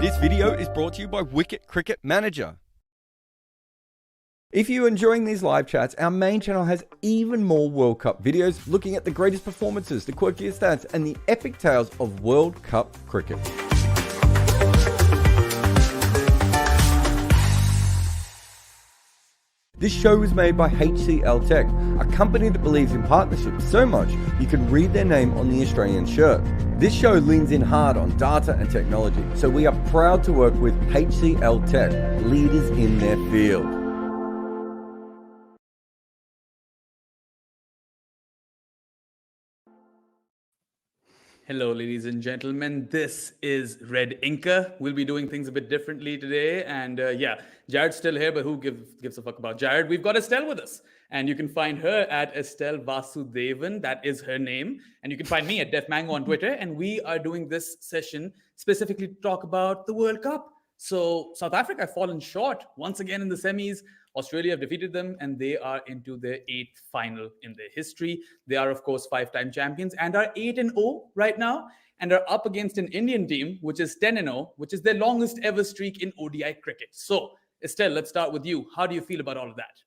This video is brought to you by Wicket Cricket Manager. If you're enjoying these live chats, our main channel has even more World Cup videos looking at the greatest performances, the quirkiest stats, and the epic tales of World Cup cricket. This show was made by HLCTech, a company that believes in partnerships so much you can read their name on the Australian shirt. This show leans in hard on data and technology, so we are proud to work with HLCTech, leaders in their field. Hello, ladies and gentlemen. This is Red Inca. We'll be doing things a bit differently today. And Jared's still here, but who gives a fuck about Jared? We've got Estelle with us. And you can find her at Estelle Vasudevan. That is her name. And you can find me at Def Mango on Twitter. And we are doing this session specifically to talk about the World Cup. So South Africa have fallen short once again in the semis. Australia have defeated them, and they are into their 8th final in their history. They are, of course, 5-time champions and are 8-0 right now, and are up against an Indian team, which is 10-0, which is their longest ever streak in ODI cricket. So, Estelle, let's start with you. How do you feel about all of that?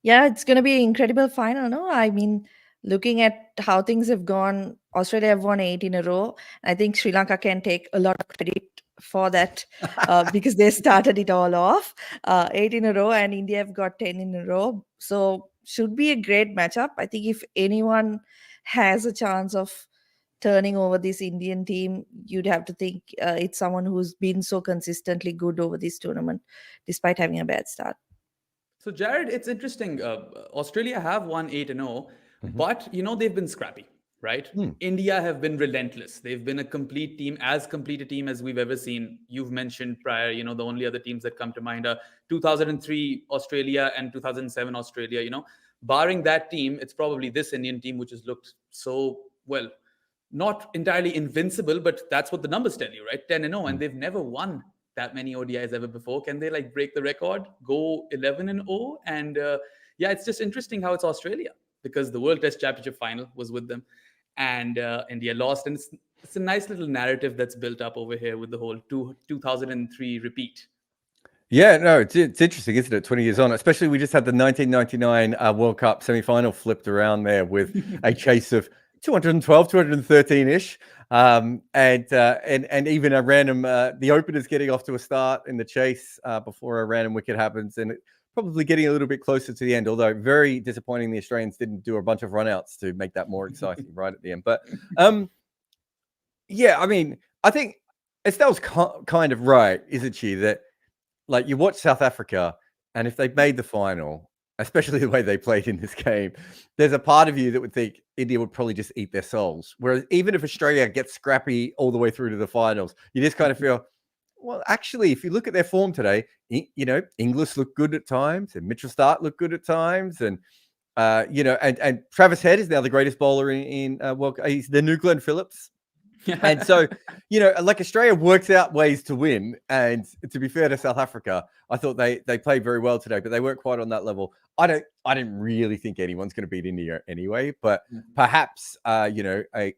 Yeah, it's going to be an incredible final, no? I mean, looking at how things have gone, Australia have won 8 in a row. I think Sri Lanka can take a lot of credit for that because they started it all off 8 in a row, and India have got 10 in a row. So should be a great matchup. I think if anyone has a chance of turning over this Indian team, you'd have to think it's someone who's been so consistently good over this tournament despite having a bad start. So, Jared, it's interesting. Australia have won 8-0, but, they've been scrappy. Right? India have been relentless. They've been a complete team, as complete a team as we've ever seen. You've mentioned prior, the only other teams that come to mind are 2003 Australia and 2007 Australia. Barring that team, it's probably this Indian team which has looked so, well, not entirely invincible, but that's what the numbers tell you, right? 10-0, and they've never won that many ODIs ever before. Can they break the record, go 11-0? And it's just interesting how it's Australia, because the World Test Championship final was with them. And India lost. And it's a nice little narrative that's built up over here with the whole 2003 repeat. Yeah, no, it's interesting, isn't it? 20 years on, especially we just had the 1999 World Cup semi-final flipped around there with a chase of 212, 213-ish. And even a random, the openers getting off to a start in the chase before a random wicket happens. And probably getting a little bit closer to the end, although very disappointing the Australians didn't do a bunch of runouts to make that more exciting right at the end. But I mean, I think Estelle's kind of right, isn't she? That you watch South Africa, and if they made the final, especially the way they played in this game, there's a part of you that would think India would probably just eat their souls. Whereas even if Australia gets scrappy all the way through to the finals, you just kind of feel, well, actually, if you look at their form today, Inglis looked good at times, and Mitchell Starc looked good at times, and and Travis Head is now the greatest bowler in World Cup. He's the new Glenn Phillips, and so Australia works out ways to win. And to be fair to South Africa, I thought they played very well today, but they weren't quite on that level. I didn't really think anyone's going to beat India anyway, but perhaps a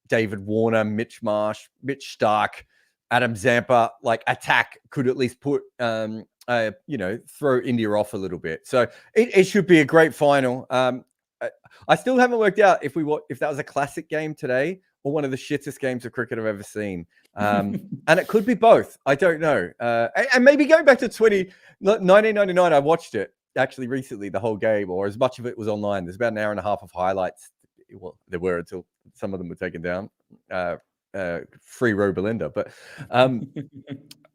David Warner, Mitch Marsh, Mitch Starc, Adam Zampa attack could at least put throw India off a little bit. So it should be a great final. I still haven't worked out if that was a classic game today or one of the shittest games of cricket I've ever seen. And it could be both. I don't know. And maybe going back to 1999, I watched it actually recently, the whole game, or as much of it was online. There's about an hour and a half of highlights. Well, there were until some of them were taken down. Free Row Belinda, but I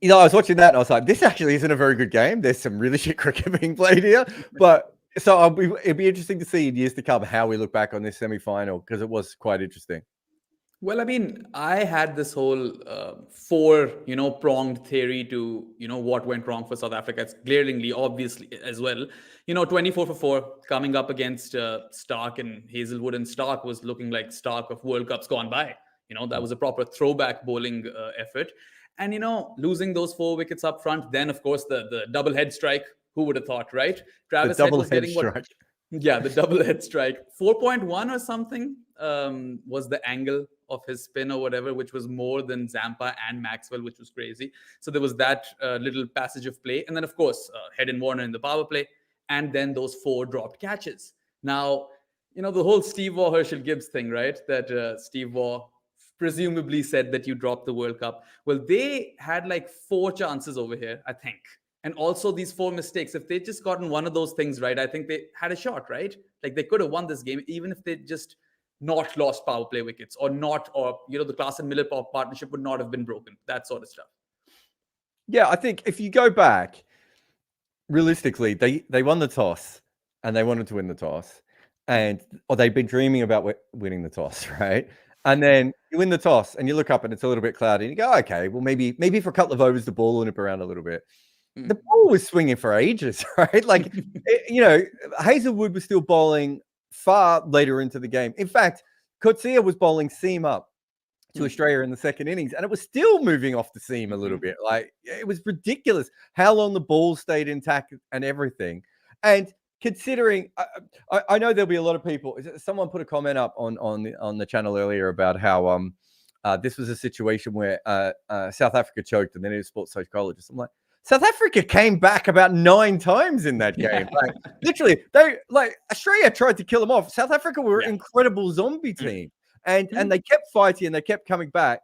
was watching that and I was like, this actually isn't a very good game. There's some really shit cricket being played here, but so it'd be interesting to see in years to come how we look back on this semi-final, because it was quite interesting. Well, I mean, I had this whole pronged theory to what went wrong for South Africa. It's glaringly obviously as well. 24 for 4 coming up against Starc and Hazelwood, and Starc was looking like Starc of World Cups gone by. That was a proper throwback bowling effort. And, losing those 4 wickets up front, then, of course, the double head strike. Who would have thought, right? Travis Head was getting Yeah, the double head strike. 4.1 or something was the angle of his spin or whatever, which was more than Zampa and Maxwell, which was crazy. So there was that little passage of play. And then, of course, Head and Warner in the power play. And then those 4 dropped catches. Now, the whole Steve Waugh, Herschel Gibbs thing, right? That Steve Waugh presumably said that you dropped the World Cup. Well, they had like 4 chances over here, I think. And also these 4 mistakes, if they'd just gotten one of those things right, I think they had a shot, right? Like they could have won this game, even if they just not lost power play wickets or the Klassen Miller partnership would not have been broken, that sort of stuff. Yeah, I think if you go back, realistically, they won the toss and they wanted to win the toss. Or they've been dreaming about winning the toss, right? And then you win the toss and you look up and it's a little bit cloudy and you go, okay, well, maybe for a couple of overs, the ball will nip around a little bit. The ball was swinging for ages, right? Like, Hazelwood was still bowling far later into the game. In fact, Coetzee was bowling seam up to Australia in the second innings, and it was still moving off the seam a little bit. Like, it was ridiculous how long the ball stayed intact and everything. And considering, I know there'll be a lot of people. Someone put a comment up on the channel earlier about how this was a situation where South Africa choked, and then it was sports psychologist. I'm like, South Africa came back about 9 times in that game. Like, literally, Australia tried to kill them off. South Africa were an incredible zombie team, and they kept fighting and they kept coming back.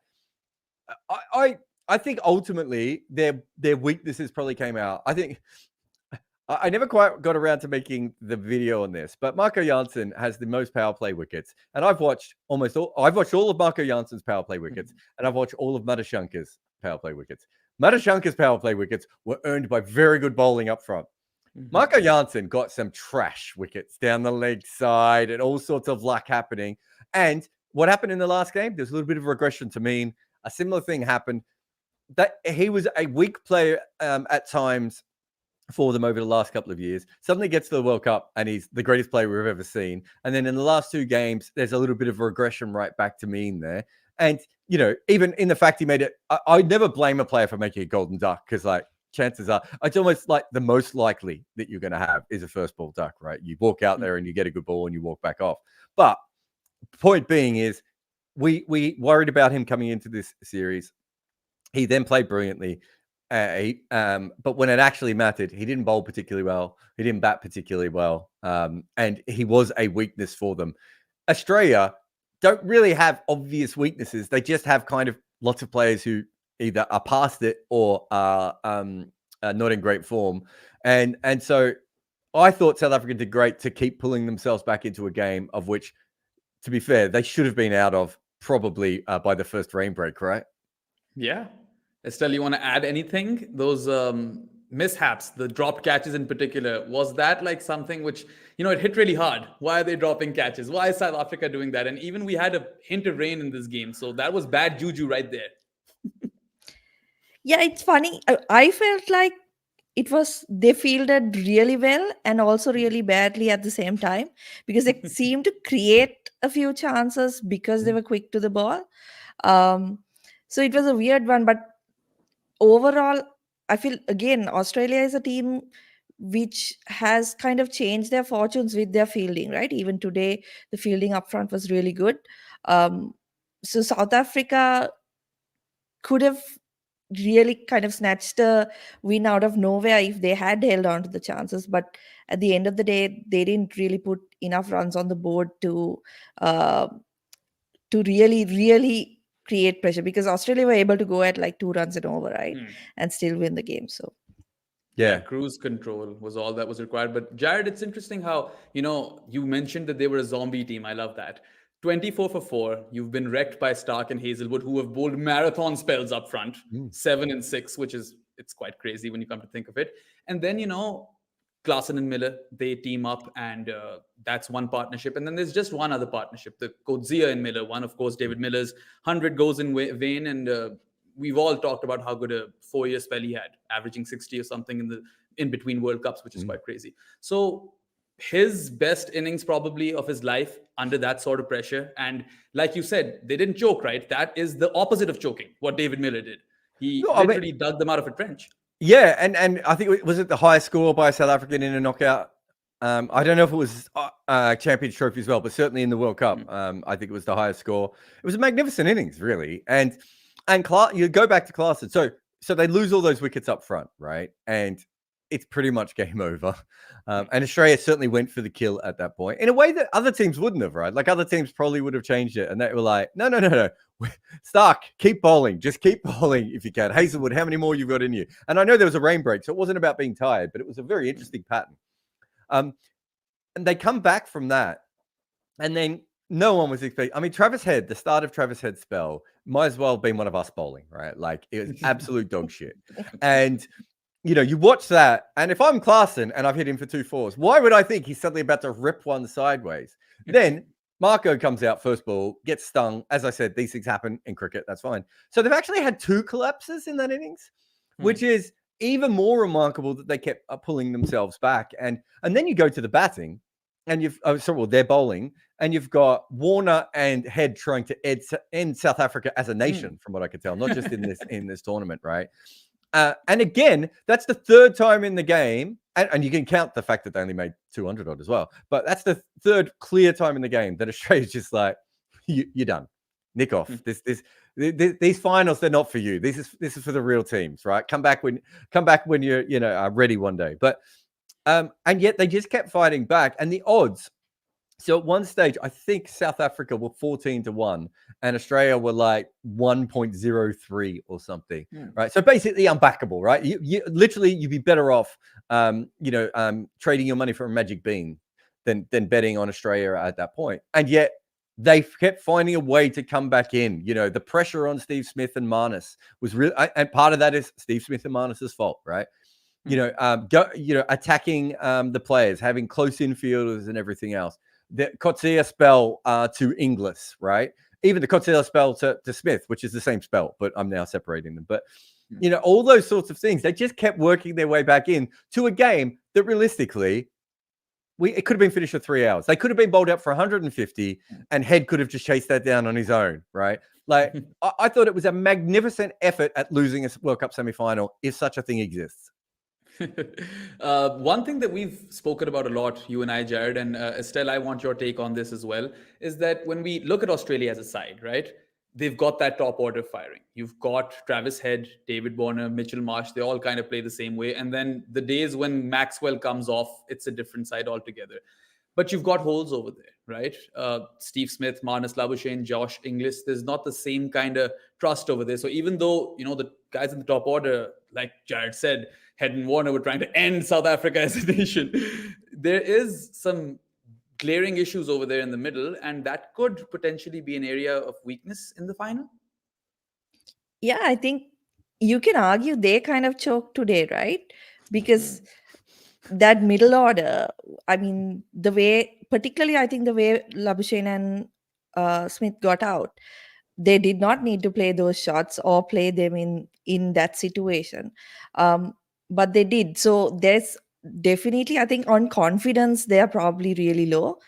I think ultimately their weaknesses probably came out. I think I never quite got around to making the video on this, but Marco Jansen has the most power play wickets, and I've watched all of Marco Jansen's power play wickets, and I've watched all of Madhushankar's power play wickets. Madhushankar's power play wickets were earned by very good bowling up front. Marco Jansen got some trash wickets down the leg side and all sorts of luck happening. And what happened in the last game? There's a little bit of regression to mean a similar thing happened. That he was a weak player at times for them over the last couple of years. Suddenly gets to the World Cup and he's the greatest player we've ever seen. And then in the last 2 games, there's a little bit of regression right back to mean there. And, even in the fact he made it, I'd never blame a player for making a golden duck because, like, chances are it's almost like the most likely that you're going to have is a first ball duck, right? You walk out there and you get a good ball and you walk back off. But point being is we worried about him coming into this series. He then played brilliantly. But when it actually mattered, he didn't bowl particularly well. He didn't bat particularly well. And he was a weakness for them. Australia don't really have obvious weaknesses. They just have kind of lots of players who either are past it or are not in great form. And so I thought South Africa did great to keep pulling themselves back into a game of which, to be fair, they should have been out of probably by the first rain break, right? Yeah. Estelle, you want to add anything? Those mishaps, the dropped catches in particular, was that like something which, it hit really hard? Why are they dropping catches? Why is South Africa doing that? And even we had a hint of rain in this game. So that was bad juju right there. Yeah, it's funny. I felt like they fielded really well and also really badly at the same time because they seemed to create a few chances because they were quick to the ball. So it was a weird one, but overall, I feel, again, Australia is a team which has kind of changed their fortunes with their fielding, right? Even today, the fielding up front was really good. So South Africa could have really kind of snatched a win out of nowhere if they had held on to the chances. But at the end of the day, they didn't really put enough runs on the board to really, really create pressure because Australia were able to go at like 2 runs and over, right? And still win the game. So yeah, cruise control was all that was required. But Jared, it's interesting how, you mentioned that they were a zombie team. I love that. 24 for 4. You've been wrecked by Stark and Hazelwood, who have bowled marathon spells up front, 7 and 6, it's quite crazy when you come to think of it. And then, Klassen and Miller, they team up, and that's one partnership. And then there's just one other partnership, the Coetzee and Miller one. Of course, David Miller's 100 goes in vain, and we've all talked about how good a 4-year spell he had, averaging 60 or something in between World Cups, which is quite crazy. So his best innings probably of his life under that sort of pressure. And like you said, they didn't choke, right? That is the opposite of choking, what David Miller did. He literally dug them out of a trench. Yeah, and I think, was it the highest score by a South African in a knockout I don't know if it was Champions Trophy as well, but certainly in the World Cup, I think it was the highest score. It was a magnificent innings, really. And you go back to Klaassen. So they lose all those wickets up front, right? And it's pretty much game over. And Australia certainly went for the kill at that point in a way that other teams wouldn't have, right? Like other teams probably would have changed it. And they were like, no. Stark, keep bowling. Just keep bowling if you can. Hazelwood, how many more you've got in you? And I know there was a rain break, so it wasn't about being tired, but it was a very interesting pattern. And they come back from that, and then no one was expecting. I mean, Travis Head, the start of Travis Head's spell might as well have been one of us bowling, right? Like it was absolute dog shit. And you watch that, and if I'm Klaassen and I've hit him for 2 fours, why would I think he's suddenly about to rip one sideways? Then Marco comes out first ball, gets stung. As I said, these things happen in cricket. That's fine. So they've actually had 2 collapses in that innings, which is even more remarkable that they kept pulling themselves back. And then you go to the batting, and they're bowling, and you've got Warner and Head trying to end South Africa as a nation, from what I could tell, not just in this tournament, right? And again, that's the 3rd time in the game, and you can count the fact that they only made 200 odd as well. But that's the 3rd clear time in the game that Australia's just like, you're done, nick off. These finals, they're not for you. This is for the real teams, right? Come back when you're ready one day. But and yet they just kept fighting back, and the odds. So at one stage, I think South Africa were 14-1, and Australia were like 1.03 or something, right? So basically unbackable, right? You literally, you'd be better off, trading your money for a magic bean than betting on Australia at that point. And yet they kept finding a way to come back in. The pressure on Steve Smith and Marnus was real, and part of that is Steve Smith and Marnus's fault, right? Attacking the players, having close infielders and everything else. The Coetzee spell to Inglis, right? Even the Coetzee spell to Smith, which is the same spell, but I'm now separating them. But, all those sorts of things, they just kept working their way back in to a game that realistically, it could have been finished for 3 hours. They could have been bowled out for 150, and Head could have just chased that down on his own, right? Like, I thought it was a magnificent effort at losing a World Cup semi-final, if such a thing exists. One thing that we've spoken about a lot, you and I, Jared, and Estelle, I want your take on this as well, is that when we look at Australia as a side, right, they've got that top order firing. You've got Travis Head, David Warner, Mitchell Marsh. They all kind of play the same way. And then the days when Maxwell comes off, it's a different side altogether. But you've got holes over there, right? Steve Smith, Marnus Labuschagne, Josh Inglis. There's not the same kind of trust over there. So even though, the guys in the top order, like Jared said, Head and Warner were trying to end South Africa as a nation, there is some glaring issues over there in the middle, and that could potentially be an area of weakness in the final. Yeah, I think you can argue they kind of choked today, right? Because that middle order, I mean, particularly I think the way Labuschagne and Smith got out, they did not need to play those shots or play them in that situation. But they did. So there's definitely, I think on confidence, they are probably really low.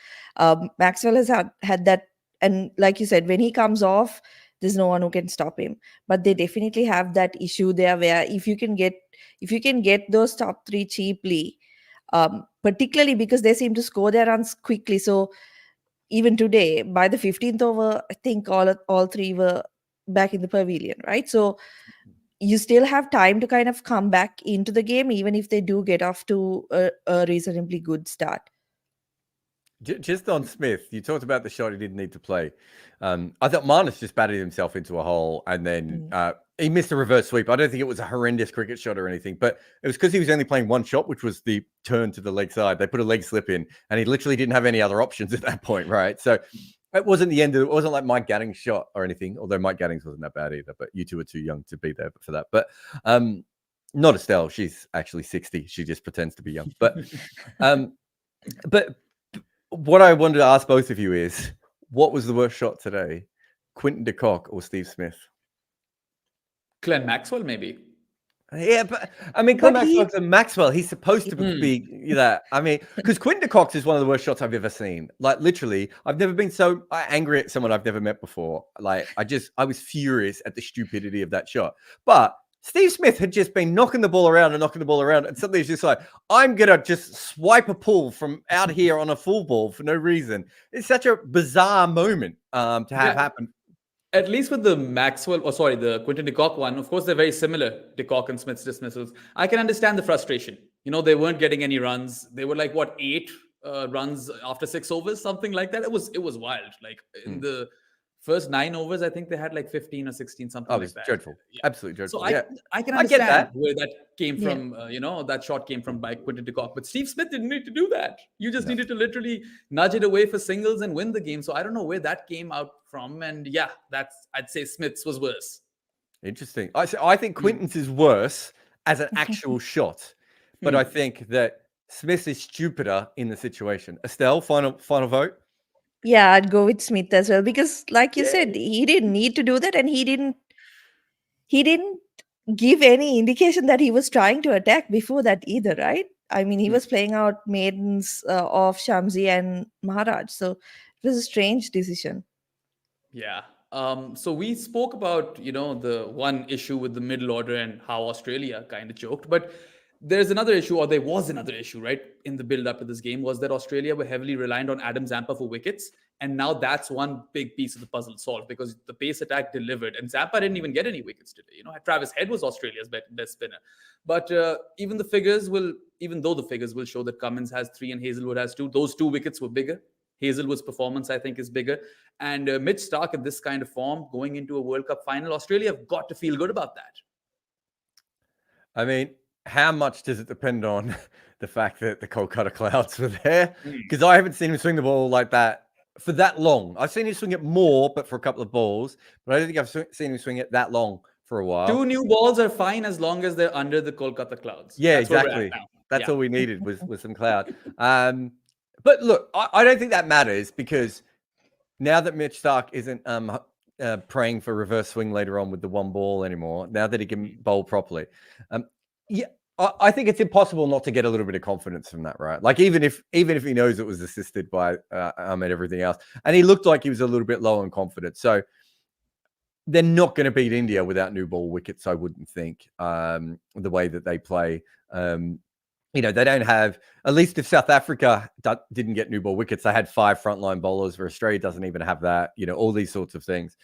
Maxwell has had that. And like you said, when he comes off, there's no one who can stop him. But they definitely have that issue there where if you can get those top 3 cheaply, particularly because they seem to score their runs quickly. So even today, by the 15th over, I think all 3 were back in the pavilion, right? So you still have time to kind of come back into the game, even if they do get off to a reasonably good start. Just on Smith, you talked about the shot he didn't need to play. I thought Marnus just batted himself into a hole, and then he missed a reverse sweep. I don't think it was a horrendous cricket shot or anything, but it was because he was only playing one shot, which was the turn to the leg side. They put a leg slip in, and he literally didn't have any other options at that point, right? So it wasn't the end of it. Wasn't like Mike Gadding's shot or anything, although Mike Gadding's wasn't that bad either. But you two are too young to be there for that. But not Estelle. She's actually 60. She just pretends to be young. But what I wanted to ask both of you is, what was the worst shot today? Quinton de Kock or Steve Smith? Glenn Maxwell, maybe. Yeah, but I mean, Maxwell, he's supposed to be that. I mean, because Quinton de Kock is one of the worst shots I've ever seen. Like, literally, I've never been so angry at someone I've never met before. Like, I was furious at the stupidity of that shot. But Steve Smith had just been knocking the ball around, and suddenly he's just like, I'm going to just swipe a pull from out here on a full ball for no reason. It's such a bizarre moment to have happen. At least with the the Quinton de Kock one, of course, they're very similar, de Kock and Smith's dismissals. I can understand the frustration. They weren't getting any runs. They were like, 8 runs after 6 overs, something like that. It was wild. Like in the first 9 overs, I think they had like 15 or 16, something like that. Dreadful. Yeah. Absolutely dreadful. So I can understand where that came from, that shot came from by Quinton de Kock. But Steve Smith didn't need to do that. You just needed to literally nudge it away for singles and win the game. So I don't know where that came out from. And I'd say Smith's was worse. Interesting. I think Quinton's is worse as an actual shot. But I think that Smith is stupider in the situation. Estelle, final vote? Yeah, I'd go with Smith as well because, like you said, he didn't need to do that, and he didn't give any indication that he was trying to attack before that either, right? I mean, he was playing out maidens of Shamsi and Maharaj, so it was a strange decision. Yeah. So we spoke about, the one issue with the middle order and how Australia kind of choked, but there was another issue, right, in the build-up to this game, was that Australia were heavily reliant on Adam Zampa for wickets, and now that's one big piece of the puzzle solved because the pace attack delivered, and Zampa didn't even get any wickets today. Travis Head was Australia's best spinner, but even though the figures will show that Cummins has 3 and Hazelwood has 2, those 2 wickets were bigger. Hazelwood's performance, I think, is bigger, and Mitch Starc at this kind of form going into a World Cup final, Australia have got to feel good about that. I mean, how much does it depend on the fact that the Kolkata Clouds were there? Because I haven't seen him swing the ball like that for that long. I've seen him swing it more, but for a couple of balls. But I don't think I've seen him swing it that long for a while. 2 new balls are fine as long as they're under the Kolkata Clouds. Yeah, exactly. That's all we needed was some cloud. But look, I don't think that matters because now that Mitch Starc isn't praying for reverse swing later on with the 1 ball anymore, now that he can bowl properly, I think it's impossible not to get a little bit of confidence from that, right? Like even if he knows it was assisted by Ahmed, everything else, and he looked like he was a little bit low on confidence. So they're not going to beat India without new ball wickets, I wouldn't think. The way that they play, they don't have, at least if South Africa didn't get new ball wickets, they had 5 frontline bowlers, where Australia doesn't even have that, all these sorts of things.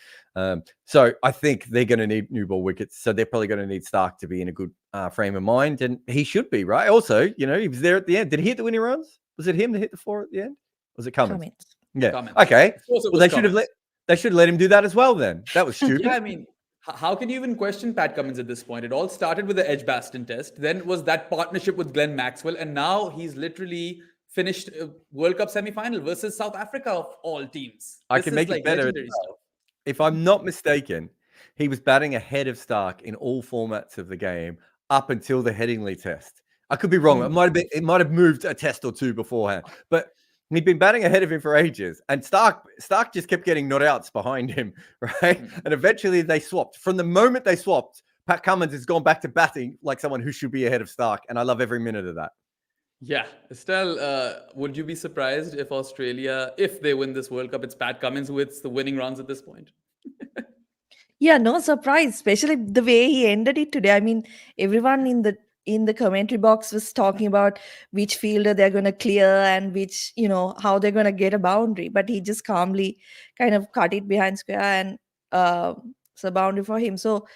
So I think they're going to need new ball wickets. So they're probably going to need Starc to be in a good frame of mind. And he should be, right? Also, he was there at the end. Did he hit the winning runs? Was it him that hit the 4 at the end? Was it Cummins? Yeah. Cummins. Okay. Well, they should have let him do that as well then. That was stupid. Yeah, I mean, how can you even question Pat Cummins at this point? It all started with the Edgbaston test. Then was that partnership with Glenn Maxwell. And now he's literally finished a World Cup semi-final versus South Africa of all teams. I can make it better. If I'm not mistaken, he was batting ahead of Starc in all formats of the game up until the Headingley test. I could be wrong. It might have moved a test or 2 beforehand. But he'd been batting ahead of him for ages, and Starc just kept getting not outs behind him, right? And eventually they swapped. From the moment they swapped, Pat Cummins has gone back to batting like someone who should be ahead of Starc, and I love every minute of that. Yeah. Estelle, would you be surprised if Australia, if they win this World Cup, it's Pat Cummins who hits the winning runs at this point? Yeah, no surprise, especially the way he ended it today. I mean, everyone in the commentary box was talking about which fielder they're going to clear and which, how they're going to get a boundary. But he just calmly kind of cut it behind square and it's a boundary for him. So,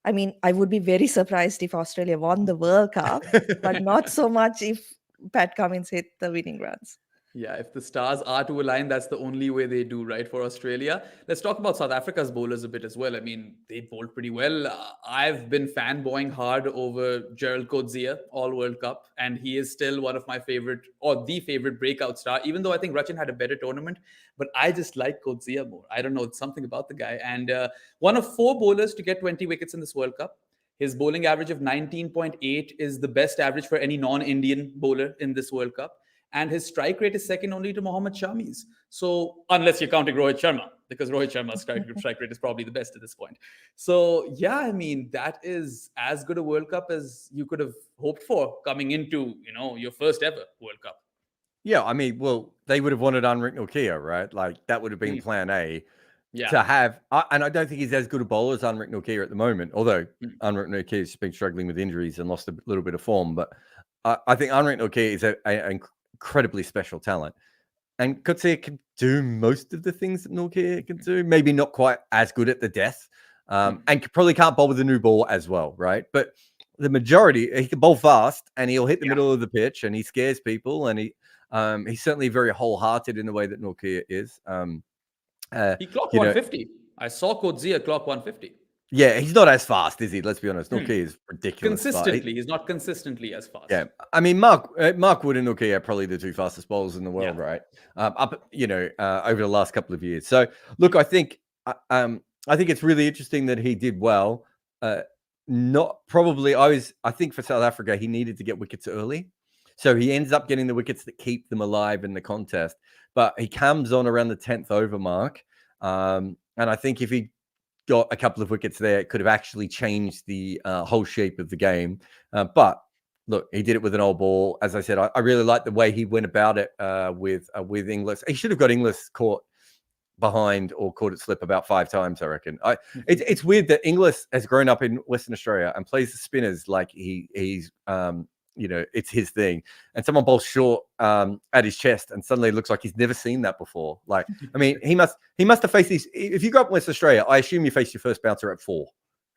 I mean, I would be very surprised if Australia won the World Cup, but not so much if Pat Cummins hit the winning runs. Yeah, if the stars are to align, that's the only way they do, right, for Australia. Let's talk about South Africa's bowlers a bit as well. I mean, they bowled pretty well. I've been fanboying hard over Gerald Coetzee all World Cup, and he is still one of my favorite, or the favorite breakout star, even though I think Rachin had a better tournament. But I just like Coetzee more. I don't know, it's something about the guy. And one of 4 bowlers to get 20 wickets in this World Cup. His bowling average of 19.8 is the best average for any non-Indian bowler in this World Cup. And his strike rate is second only to Mohammad Shami's. So, unless you're counting Rohit Sharma, because Rohit Sharma's strike rate is probably the best at this point. So, yeah, I mean, that is as good a World Cup as you could have hoped for coming into, your first ever World Cup. Yeah, I mean, well, they would have wanted Anrich Nokia, right? Like, that would have been plan A. to have, and I don't think he's as good a bowler as Anrich Nortje at the moment, although Anrich Nortje has been struggling with injuries and lost a little bit of form. But I think Anrich Nortje is an incredibly special talent. And Coetzee can do most of the things that Nortje can do, maybe not quite as good at the death, and probably can't bowl with a new ball as well, right? But the majority, he can bowl fast, and he'll hit the middle of the pitch, and he scares people, and he's certainly very wholehearted in the way that Nortje is. He clocked 150. I saw Coetzee clock 150. Yeah, he's not as fast, is he? Let's be honest. Nortje is ridiculous. Consistently, he's not consistently as fast. Yeah, I mean, Mark Wood and Nortje are probably the two fastest bowlers in the world, right? Over the last couple of years. So, look, I think it's really interesting that he did well. I think for South Africa, he needed to get wickets early. So he ends up getting the wickets that keep them alive in the contest. But he comes on around the 10th over mark. And I think if he got a couple of wickets there, it could have actually changed the whole shape of the game. But look, he did it with an old ball. As I said, I really like the way he went about it with Inglis. He should have got Inglis caught behind or caught it slip about 5 times, I reckon. It's weird that Inglis has grown up in Western Australia and plays the spinners like he's it's his thing. And someone bowls short at his chest, and suddenly it looks like he's never seen that before. Like, I mean, he must have faced these. If you grew up in Western Australia, I assume you faced your first bouncer at 4,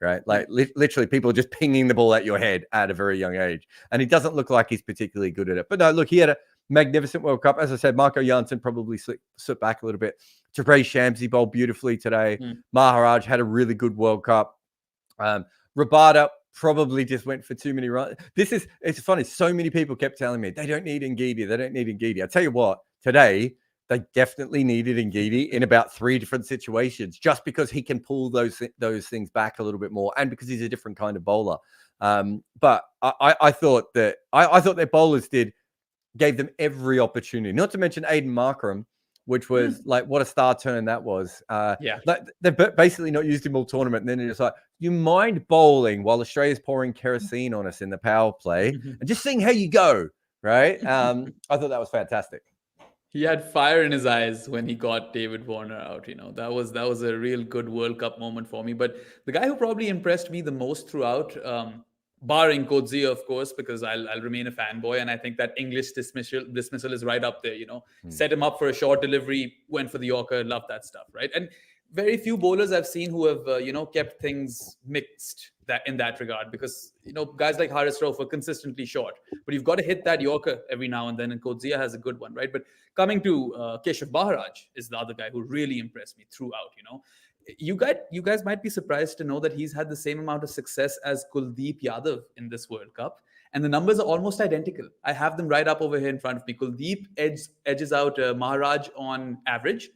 right? Like, literally, people are just pinging the ball at your head at a very young age. And he doesn't look like he's particularly good at it. But no, look, he had a magnificent World Cup. As I said, Marco Janssen probably slipped back a little bit. Therese Shamsi bowled beautifully today. Maharaj had a really good World Cup. Rabada probably just went for too many runs. It's funny. So many people kept telling me they don't need Ngidi. They don't need Ngidi. I tell you what, today they definitely needed Ngidi in about 3 different situations, just because he can pull those things back a little bit more, and because he's a different kind of bowler. But I thought that their bowlers gave them every opportunity. Not to mention Aiden Markram, which was like, what a star turn that was. Like, they've basically not used him all tournament. And then it's like, you mind bowling while Australia's pouring kerosene on us in the power play and just seeing how you go, right? I thought that was fantastic. He had fire in his eyes when he got David Warner out. That was a real good World Cup moment for me. But the guy who probably impressed me the most throughout, barring Coetzee, of course, because I'll remain a fanboy, and I think that English dismissal is right up there. Set him up for a short delivery, went for the Yorker, love that stuff, right? And very few bowlers I've seen who have kept things mixed in that regard, because guys like Haris Rauf are consistently short, but you've got to hit that Yorker every now and then, and Coetzee has a good one, right? But coming to Keshav Maharaj is the other guy who really impressed me throughout. You guys might be surprised to know that he's had the same amount of success as Kuldeep Yadav in this World Cup. And the numbers are almost identical. I have them right up over here in front of me. Kuldeep edges out Maharaj on average,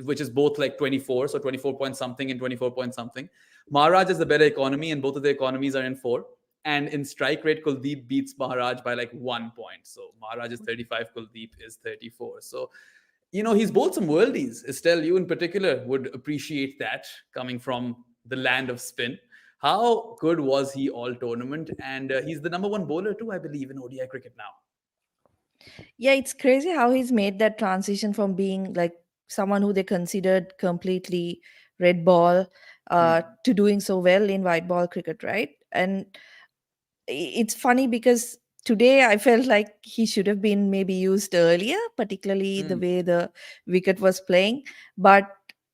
which is both like 24, so 24 point something and 24 point something. Maharaj is the better economy, and both of the economies are in 4. And in strike rate, Kuldeep beats Maharaj by like 1 point. So Maharaj is 35, Kuldeep is 34. So he's bowled some worldies. Estelle, you in particular would appreciate that, coming from the land of spin. How good was he all tournament? And he's the number 1 bowler too, I believe, in ODI cricket now. Yeah, it's crazy how he's made that transition from being like someone who they considered completely red ball to doing so well in white ball cricket, right? And it's funny because today I felt like he should have been maybe used earlier, particularly the way the wicket was playing. But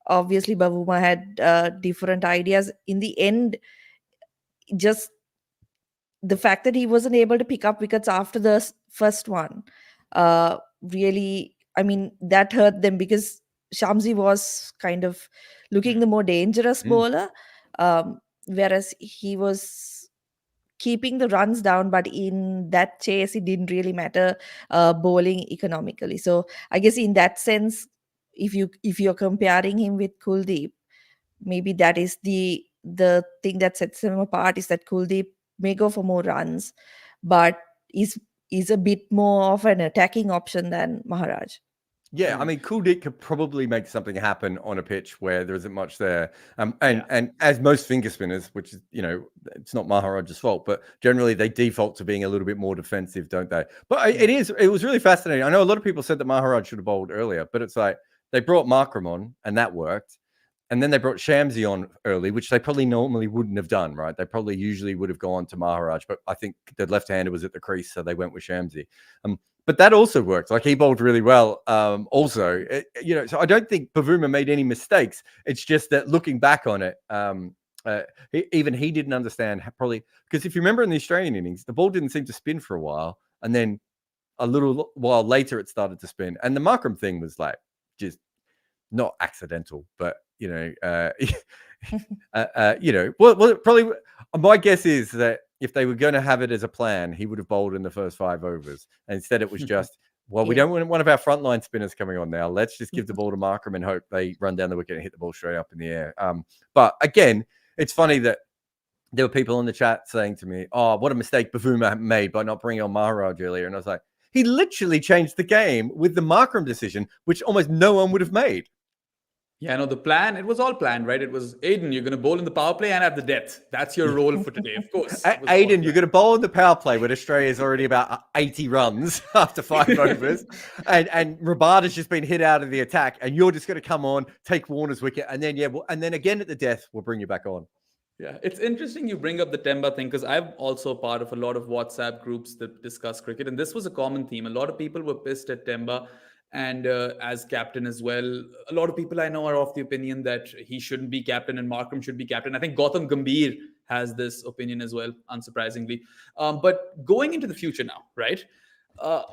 obviously Bavuma had different ideas. In the end, just the fact that he wasn't able to pick up wickets after the first one really, I mean, that hurt them, because Shamsi was kind of looking the more dangerous bowler, whereas he was keeping the runs down, but in that chase it didn't really matter bowling economically. So I guess in that sense, if you're comparing him with Kuldeep, maybe that is the thing that sets him apart, is that Kuldeep may go for more runs, but is a bit more of an attacking option than Maharaj. Yeah, I mean, Kuldeep could probably make something happen on a pitch where there isn't much there. And as most finger spinners, which is, it's not Maharaj's fault, but generally they default to being a little bit more defensive, don't they? But it was really fascinating. I know a lot of people said that Maharaj should have bowled earlier, but it's like they brought Markram on and that worked. And then they brought Shamsi on early, which they probably normally wouldn't have done, right? They probably usually would have gone to Maharaj, but I think the left-hander was at the crease, so they went with Shamsi. But that also worked. Like, he bowled really well. Also, so I don't think Bavuma made any mistakes. It's just that looking back on it, even he didn't understand probably, because if you remember in the Australian innings, the ball didn't seem to spin for a while, and then a little while later it started to spin. And the Markram thing was like just not accidental, but well, probably my guess is that if they were going to have it as a plan, he would have bowled in the first 5 overs. And instead it was just, well, we don't want one of our frontline spinners coming on now. Let's just give the ball to Markram and hope they run down the wicket and hit the ball straight up in the air. But again, it's funny that there were people in the chat saying to me, oh, what a mistake Bavuma made by not bringing on Maharaj earlier. And I was like, he literally changed the game with the Markram decision, which almost no one would have made. Yeah, no, the plan, it was all planned, right? It was, Aiden, you're going to bowl in the power play and have the death. That's your role for today, of course. Aiden, you're going to bowl in the power play when Australia's already about 80 runs after 5 overs. And Rabada's just been hit out of the attack. And you're just going to come on, take Warner's wicket. And then, and then again at the death, we'll bring you back on. Yeah, it's interesting you bring up the Temba thing, because I'm also part of a lot of WhatsApp groups that discuss cricket. And this was a common theme. A lot of people were pissed at Temba. And as captain as well, a lot of people I know are of the opinion that he shouldn't be captain and Markram should be captain. I think Gautam Gambhir has this opinion as well, unsurprisingly. But going into the future now, right?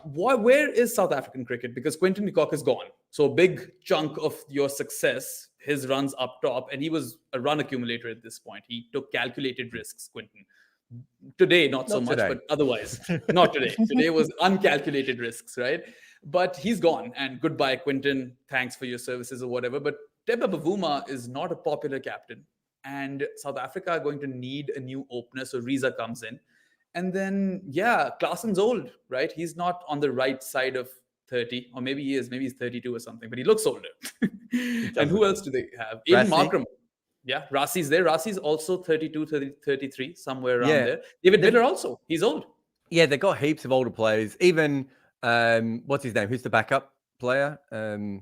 Where is South African cricket? Because Quinton de Kock is gone. So a big chunk of your success, his runs up top, and he was a run accumulator at this point. He took calculated risks, Quinton. Today, not so much, but otherwise, not today. Today was uncalculated risks, right? But he's gone, and goodbye, Quinton. Thanks for your services or whatever. But Temba Bavuma is not a popular captain, and South Africa are going to need a new opener. So Riza comes in, and then Klaasen's old, right? He's not on the right side of 30, or maybe he is. Maybe he's 32 or something, but he looks older. And who else do they have? Aiden Markram. Yeah, Rasi's there. Rasi's also 32, 33, somewhere around there. David Miller also. He's old. Yeah, they've got heaps of older players. Even what's his name? Who's the backup player?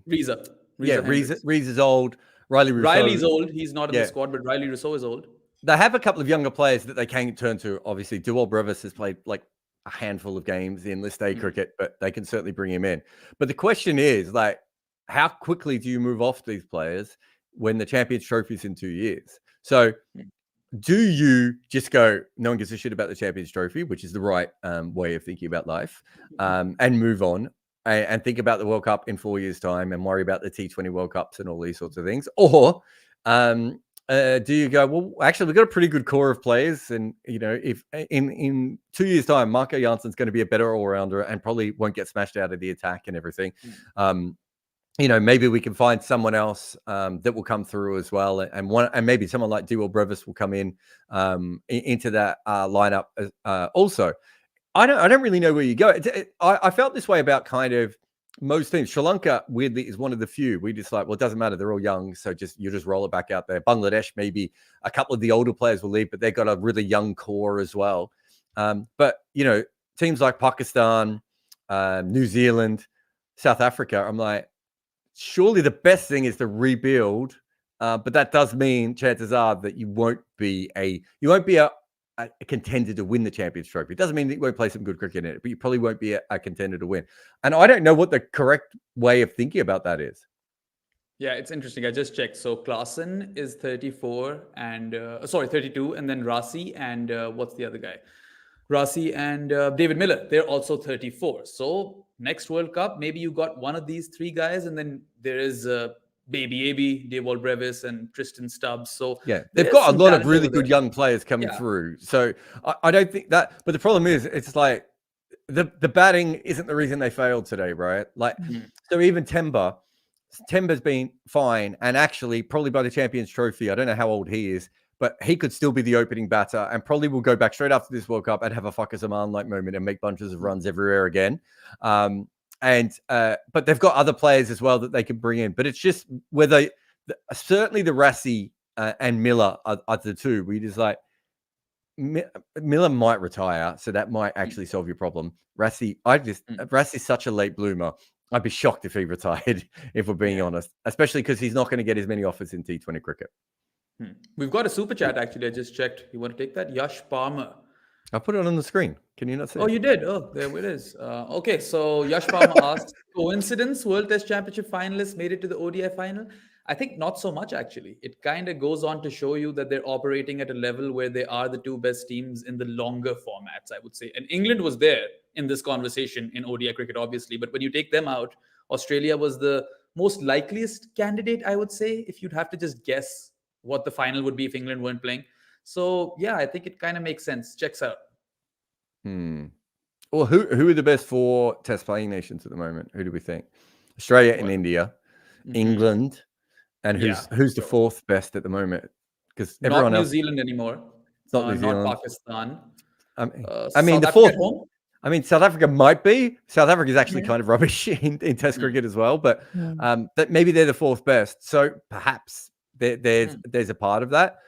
Riza. Riza's old. Riley's old. He's not in the squad, but Riley Rousseau is old. They have a couple of younger players that they can turn to. Obviously, Dewald Brevis has played like a handful of games in List A cricket, but they can certainly bring him in. But the question is, like, how quickly do you move off these players when the Champions Trophy is in 2 years? So do you just go, no one gives a shit about the Champions Trophy, which is the right way of thinking about life, and move on and think about the World Cup in 4 years' time and worry about the T20 World Cups and all these sorts of things? Or do you go, well, actually, we've got a pretty good core of players, and if in 2 years' time, Marco Janssen's going to be a better all-rounder and probably won't get smashed out of the attack and everything. Maybe we can find someone else that will come through as well, and maybe someone like Dewald Brevis will come in into that lineup. Also, I don't really know where you go. I felt this way about kind of most teams. Sri Lanka, weirdly, is one of the few. We just like, well, it doesn't matter. They're all young, so you just roll it back out there. Bangladesh, maybe a couple of the older players will leave, but they've got a really young core as well. But teams like Pakistan, New Zealand, South Africa, I'm like, surely the best thing is to rebuild, but that does mean chances are that you won't be a contender to win the Champions Trophy. It doesn't mean that you won't play some good cricket in it, but you probably won't be a contender to win. And I don't know what the correct way of thinking about that is. Yeah, it's interesting. I just checked. So Klaasen is 34 and 32, and then Rasi and what's the other guy? Rasi and David Miller. They're also 34. So next World Cup, maybe you got one of these three guys, and then there is Baby AB, Dewald Brevis, and Tristan Stubbs. So they've got a lot of really good young players coming through. So I don't think that. But the problem is, it's like the batting isn't the reason they failed today, right? Like, so even Temba's been fine, and actually probably by the Champions Trophy, I don't know how old he is, but he could still be the opening batter and probably will go back straight after this World Cup and have a Fucker Zaman-like moment and make bunches of runs everywhere again. But they've got other players as well that they can bring in. But it's just whether certainly the Rassi and Miller are the two. We just like Miller might retire, so that might actually solve your problem. Rassi's such a late bloomer. I'd be shocked if he retired, if we're being honest, especially because he's not going to get as many offers in T20 cricket. We've got a super chat, actually. I just checked. You want to take that? Yash Palmer. I put it on the screen. Can you not see Oh, it? you did? Oh, there it is. Okay, so Yash Palmer asks, coincidence, World Test Championship finalists made it to the ODI final? I think not so much, actually. It kind of goes on to show you that they're operating at a level where they are the two best teams in the longer formats, I would say. And England was there in this conversation in ODI cricket, obviously. But when you take them out, Australia was the most likeliest candidate, I would say, if you'd have to just guess what the final would be if England weren't playing. So, yeah, I think it kind of makes sense. Checks out. Well, who are the best 4 Test playing nations at the moment? Who do we think? Australia and India, England, and who's the 4th best at the moment? Because everyone not else, New Zealand anymore. Not New Zealand. Not Pakistan. I South mean, the Africa 4th. at home? I mean, South Africa might be. South Africa is actually kind of rubbish in Test cricket as well, but that maybe they're the 4th best. So perhaps there's a part of that.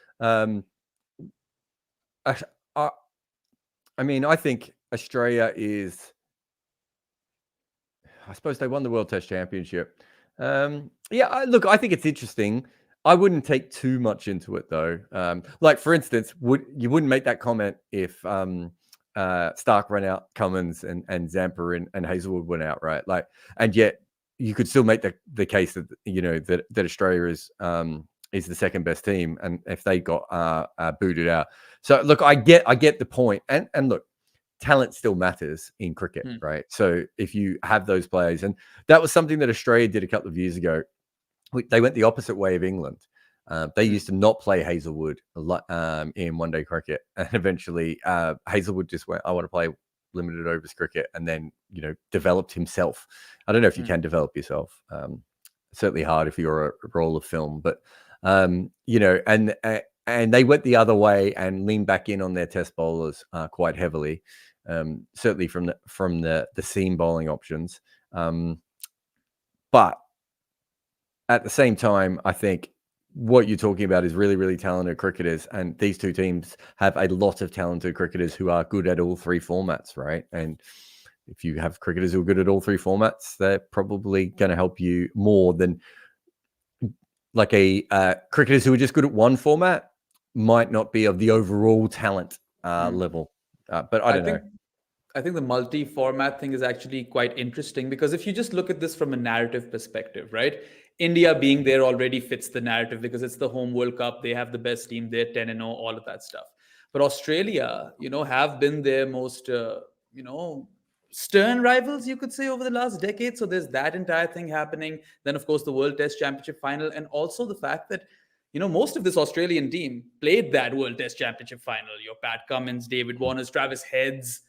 I mean, I think Australia is. I suppose they won the World Test Championship. Look, I think it's interesting. I wouldn't take too much into it though. Like for instance, you wouldn't make that comment if Stark ran out, Cummins and Zampa and Hazelwood went out, right? Like, and yet you could still make the case that that Australia is the second best team, and if they got booted out. So look, I get the point, and look, talent still matters in cricket, right? So if you have those players, and that was something that Australia did a couple of years ago. They went the opposite way of England. They used to not play Hazelwood in one-day cricket, and eventually Hazelwood just went, "I want to play limited overs cricket," and then developed himself. I don't know if you can develop yourself. Certainly hard if you're a roll of film, but and they went the other way and leaned back in on their test bowlers quite heavily, certainly from the seam bowling options. But at the same time, I think what you're talking about is really, really talented cricketers, and these two teams have a lot of talented cricketers who are good at all 3 formats, right? And if you have cricketers who are good at all 3 formats, they're probably going to help you more than like cricketers who are just good at one format might not be of the overall talent level. But I don't know. I think the multi-format thing is actually quite interesting, because if you just look at this from a narrative perspective, right? India being there already fits the narrative because it's the home World Cup. They have the best team. They're 10-0, all of that stuff. But Australia, have been their most, stern rivals, you could say, over the last decade. So there's that entire thing happening. Then, of course, the World Test Championship final, and also the fact that most of this Australian team played that World Test Championship final. Your Pat Cummins, David Warners, Travis Heads.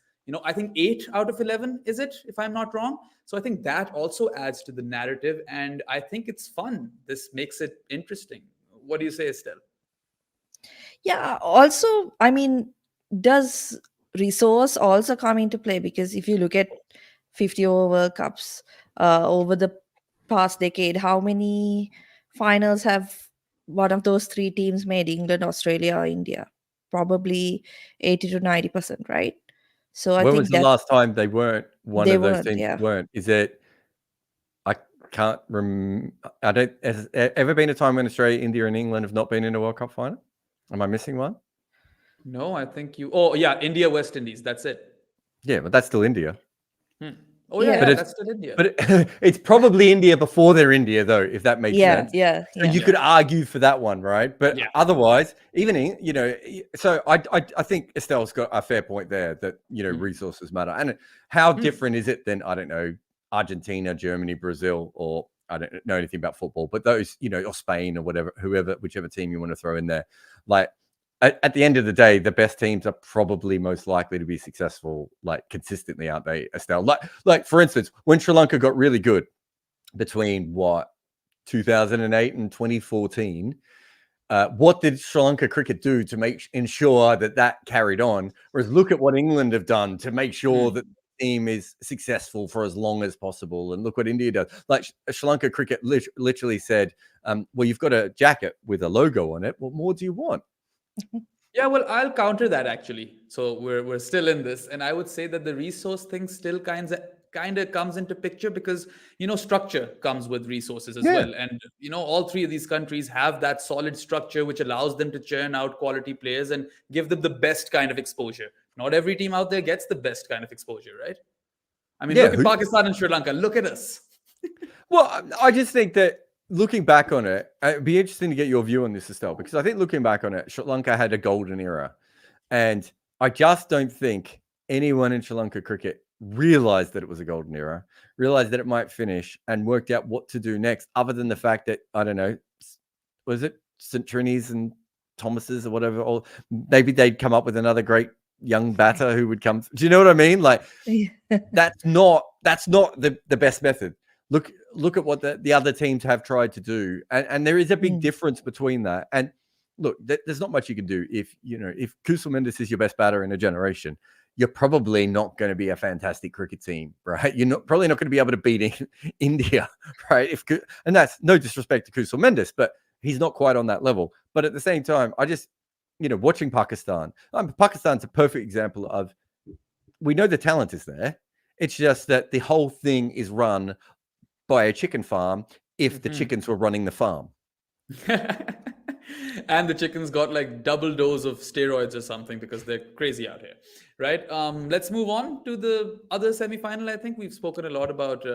I think 8 out of 11, is it, if I'm not wrong? So I think that also adds to the narrative, and I think it's fun. This makes it interesting. What do you say, Estelle? Yeah, also, I mean, does resource also come into play? Because if you look at 50 over World Cups over the past decade, how many finals have one of those 3 teams made? England, Australia, or India? Probably 80 to 90%, right? So I when think was the last time they weren't one they of those weren't, teams? yeah. Weren't? Is it? I can't remember. I don't. Has ever been a time when Australia, India, and England have not been in a World Cup final? Am I missing one? No, I think you. Oh yeah, India, West Indies. That's it. Yeah, but that's still India. Oh yeah, Yeah. that's still India. But it's probably India before they're India, though, if that makes sense. Yeah. So you could argue for that one, right? But otherwise, even so I think Estelle's got a fair point there that resources matter. And how different is it than, I don't know, Argentina, Germany, Brazil, or I don't know anything about football, but those or Spain or whatever, whichever team you want to throw in there, like. At the end of the day, the best teams are probably most likely to be successful, like consistently, aren't they, Estelle? Like for instance, when Sri Lanka got really good between 2008 and 2014, what did Sri Lanka cricket do to ensure that carried on? Whereas look at what England have done to make sure that the team is successful for as long as possible. And look what India does. Like Sri Lanka cricket literally said, well, you've got a jacket with a logo on it. What more do you want? Yeah, well, I'll counter that actually. So we're still in this, and I would say that the resource thing still kind kind of comes into picture because, structure comes with resources as Yeah. well. And, all three of these countries have that solid structure which allows them to churn out quality players and give them the best kind of exposure. Not every team out there gets the best kind of exposure, right? I mean, Yeah, look at Pakistan and Sri Lanka. Look at us. Well, I just think that looking back on it, it'd be interesting to get your view on this, Estelle, because I think looking back on it, Sri Lanka had a golden era. And I just don't think anyone in Sri Lanka cricket realized that it was a golden era, realized that it might finish, and worked out what to do next, other than the fact that, I don't know, was it St. Trini's and Thomas's or whatever, or maybe they'd come up with another great young batter who would come. Do you know what I mean? Like, that's not the best method. Look at what the other teams have tried to do, and there is a big difference between that. And look, there's not much you can do if Kusal Mendes is your best batter in a generation. You're probably not going to be a fantastic cricket team, right? You're probably not going to be able to beat India, right? And that's no disrespect to Kusal Mendes, but he's not quite on that level. But at the same time, I just, watching Pakistan, Pakistan's a perfect example of, we know the talent is there. It's just that the whole thing is run by a chicken farm if the chickens were running the farm. And the chickens got like double dose of steroids or something because they're crazy out here, right? Let's move on to the other semi-final. I think we've spoken a lot about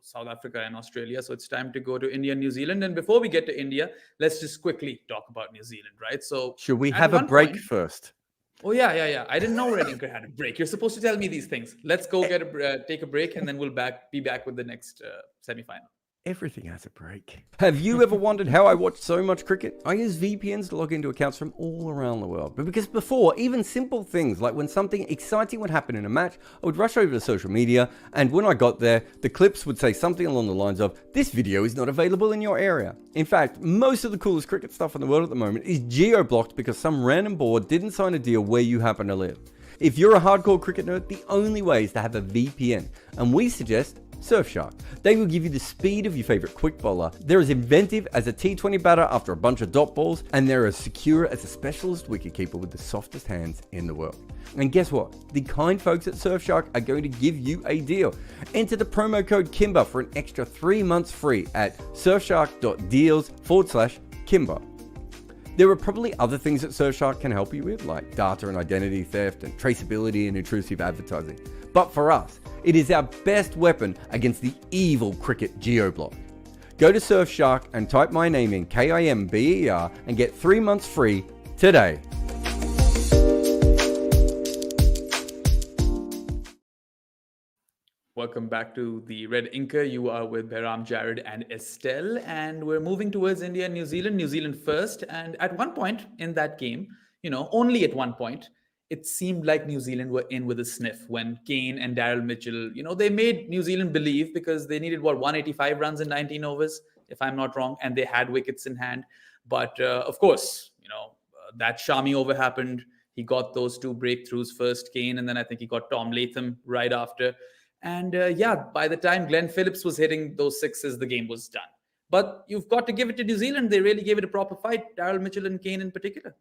South Africa and Australia, so it's time to go to India and New Zealand. And before we get to India, let's just quickly talk about New Zealand, right? So should we have a break first? Oh yeah. I didn't know Red Inker had a break. You're supposed to tell me these things. Let's go take a break, and then we'll be back with the next semi-final. Everything has a break. Have you ever wondered how I watch so much cricket? I use VPNs to log into accounts from all around the world. But because before, even simple things like when something exciting would happen in a match, I would rush over to social media, and when I got there, the clips would say something along the lines of, "This video is not available in your area." In fact, most of the coolest cricket stuff in the world at the moment is geo-blocked because some random board didn't sign a deal where you happen to live. If you're a hardcore cricket nerd, the only way is to have a VPN, and we suggest Surfshark. They will give you the speed of your favorite quick bowler. They're as inventive as a T20 batter after a bunch of dot balls, and they're as secure as a specialist wicketkeeper with the softest hands in the world. And guess what? The kind folks at Surfshark are going to give you a deal. Enter the promo code Kimber for an extra 3 months free at surfshark.deals/Kimber. There are probably other things that Surfshark can help you with, like data and identity theft and traceability and intrusive advertising. But for us, it is our best weapon against the evil cricket geoblock. Go to Surfshark and type my name in KIMBER and get 3 months free today. Welcome back to the Red Inker. You are with Behram, Jared, and Estelle, and we're moving towards India and New Zealand. New Zealand first, and at one point in that game, only at one point, it seemed like New Zealand were in with a sniff when Kane and Daryl Mitchell, they made New Zealand believe because they needed 185 runs in 19 overs, if I'm not wrong, and they had wickets in hand. But of course, that Shami over happened. He got those two breakthroughs, first Kane, and then I think he got Tom Latham right after. And by the time Glenn Phillips was hitting those sixes, the game was done. But you've got to give it to New Zealand. They really gave it a proper fight, Daryl Mitchell and Kane in particular.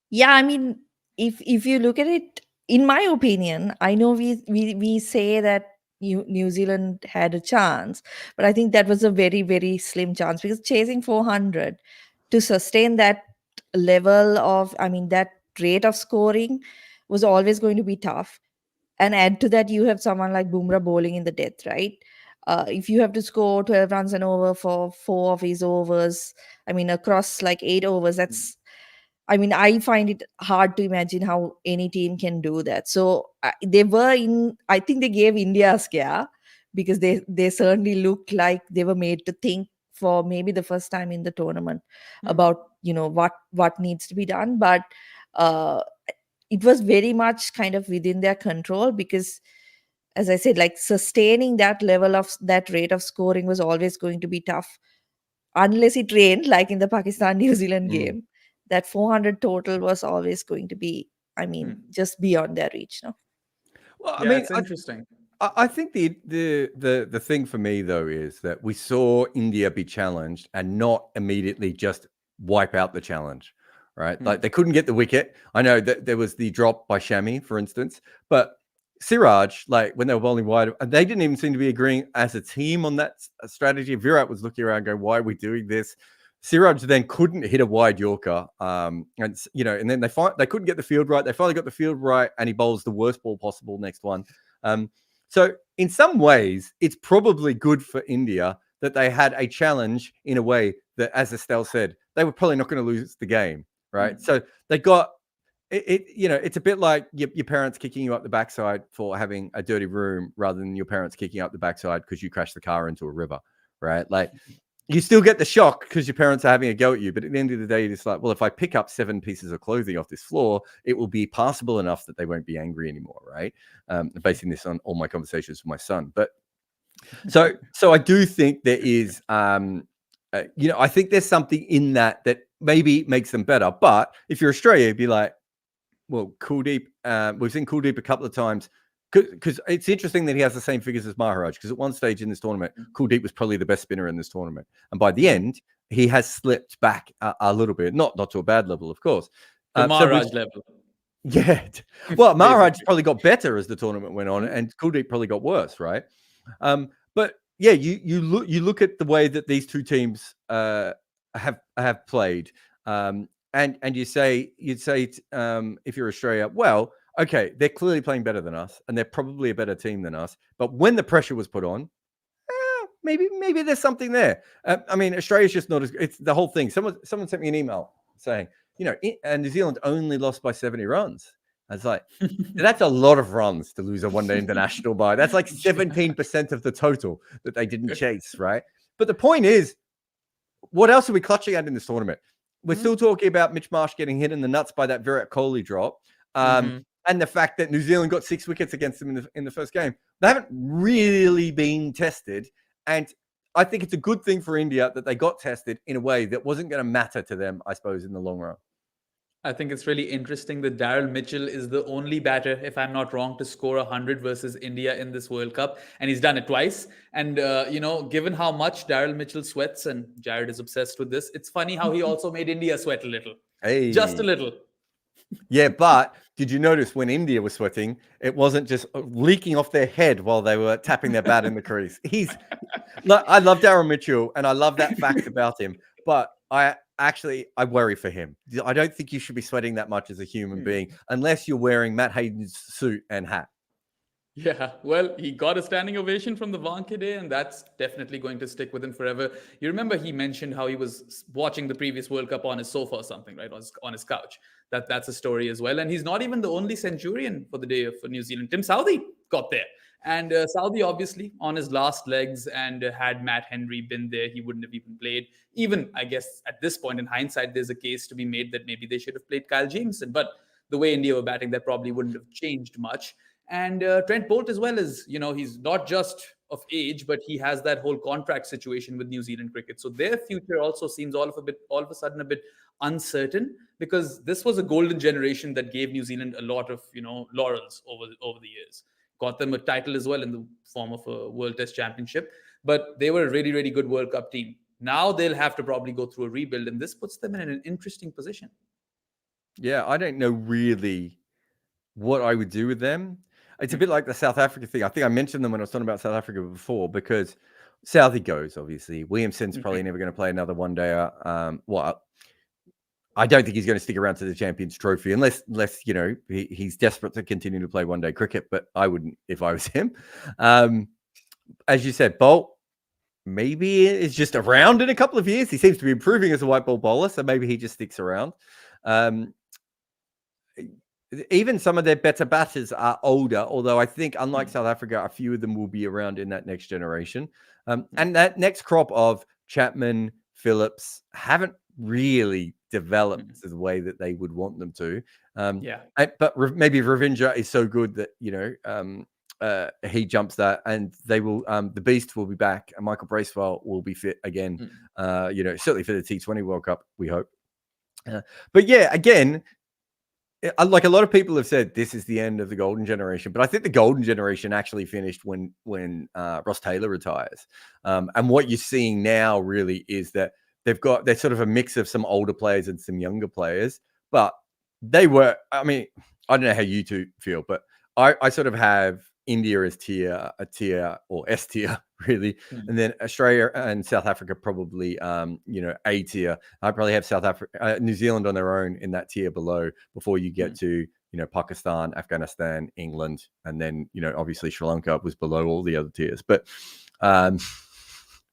Yeah, I mean, if you look at it, in my opinion, I know we say that New Zealand had a chance, but I think that was a very, very slim chance because chasing 400 to sustain that level of, that rate of scoring was always going to be tough. And add to that, you have someone like Bumrah bowling in the death, right? If you have to score 12 runs and over for 4 of his overs, across like 8 overs, I find it hard to imagine how any team can do that. So I think they gave India a scare because they certainly looked like they were made to think for maybe the first time in the tournament about, what needs to be done. But it was very much kind of within their control because, as I said, like sustaining that level of that rate of scoring was always going to be tough unless it rained, like in the Pakistan-New Zealand game. That 400 total was always going to be, just beyond their reach. No? Well, it's interesting. I think the thing for me though is that we saw India be challenged and not immediately just wipe out the challenge, right? Like they couldn't get the wicket. I know that there was the drop by Shami, for instance, but Siraj, like when they were bowling wide, they didn't even seem to be agreeing as a team on that strategy. Virat was looking around going, why are we doing this? Siraj then couldn't hit a wide Yorker. And then they couldn't get the field right. They finally got the field right and he bowls the worst ball possible next one. So in some ways, it's probably good for India that they had a challenge in a way that, as Estelle said, they were probably not going to lose the game, right? So they got it's a bit like your parents kicking you up the backside for having a dirty room rather than your parents kicking up the backside because you crashed the car into a river, right? Like you still get the shock because your parents are having a go at you, but at the end of the day, it's like, well, if I pick up 7 pieces of clothing off this floor, it will be passable enough that they won't be angry anymore, right? Basing this on all my conversations with my son. But so I do think there is, I think there's something in that maybe makes them better. But if you're Australia, you'd be like, well, Kuldeep, we've seen Kuldeep a couple of times because it's interesting that he has the same figures as Maharaj because at one stage in this tournament, Kuldeep was probably the best spinner in this tournament. And by the end, he has slipped back a little bit, not to a bad level, of course. The Maharaj level. Yeah. Well, Maharaj probably got better as the tournament went on and Kuldeep probably got worse, right? But yeah, you look at the way that these two teams have played. And you'd say if you're Australia, well, okay, they're clearly playing better than us, and they're probably a better team than us. But when the pressure was put on, maybe there's something there. I mean, Australia's just not as. It's the whole thing. Someone sent me an email saying, and New Zealand only lost by 70 runs. I was like, that's a lot of runs to lose a one-day international by. That's like 17% of the total that they didn't chase, right? But the point is, what else are we clutching at in this tournament? We're still talking about Mitch Marsh getting hit in the nuts by that Virat Kohli drop. And the fact that New Zealand got 6 wickets against them in the first game. They haven't really been tested. And I think it's a good thing for India that they got tested in a way that wasn't going to matter to them, I suppose, in the long run. I think it's really interesting that Daryl Mitchell is the only batter, if I'm not wrong, to score 100 versus India in this World Cup. And he's done it twice. And, given how much Daryl Mitchell sweats, and Jared is obsessed with this, it's funny how he also made India sweat a little. Hey. Just a little. Yeah, but did you notice when India was sweating, it wasn't just leaking off their head while they were tapping their bat in the crease. I love Daryl Mitchell, and I love that fact about him. But I worry for him. I don't think you should be sweating that much as a human being unless you're wearing Matt Hayden's suit and hat. Yeah, well, he got a standing ovation from the Wankhede, and that's definitely going to stick with him forever. You remember he mentioned how he was watching the previous World Cup on his sofa or something, right? On his couch. That's a story as well. And he's not even the only centurion for the day for New Zealand. Tim Southee got there. And Southee, obviously, on his last legs, and had Matt Henry been there, he wouldn't have even played. Even, I guess, at this point in hindsight, there's a case to be made that maybe they should have played Kyle Jameson. But the way India were batting, that probably wouldn't have changed much. And Trent Bolt as well is, he's not just of age, but he has that whole contract situation with New Zealand cricket. So their future also seems all of a sudden a bit uncertain, because this was a golden generation that gave New Zealand a lot of, laurels over the years. Got them a title as well in the form of a World Test Championship. But they were a really, really good World Cup team. Now they'll have to probably go through a rebuild, and this puts them in an interesting position. Yeah, I don't know really what I would do with them. It's a bit like the South Africa thing. I think I mentioned them when I was talking about South Africa before, because Southee goes, obviously. Williamson's probably never going to play another one-dayer. I don't think he's going to stick around to the Champions Trophy unless he's desperate to continue to play one-day cricket, but I wouldn't if I was him. As you said, Bolt, maybe is just around in a couple of years. He seems to be improving as a white ball bowler, so maybe he just sticks around. Even some of their better batters are older, although I think, unlike South Africa, a few of them will be around in that next generation. And that next crop of Chapman, Phillips haven't really developed the way that they would want them to. But maybe Ravindra is so good that, he jumps that, and they will, the Beast will be back, and Michael Bracewell will be fit again, certainly for the T20 World Cup, we hope. But yeah, again, like a lot of people have said, this is the end of the golden generation, but I think the golden generation actually finished when Ross Taylor retires. And what you're seeing now really is that they're sort of a mix of some older players and some younger players, but they were, I mean, I don't know how you two feel, but I sort of have India as a tier or S tier really, and then Australia and South Africa probably A tier. I probably have South Africa, New Zealand on their own in that tier below before you get to Pakistan, Afghanistan, England, and then obviously Sri Lanka was below all the other tiers. But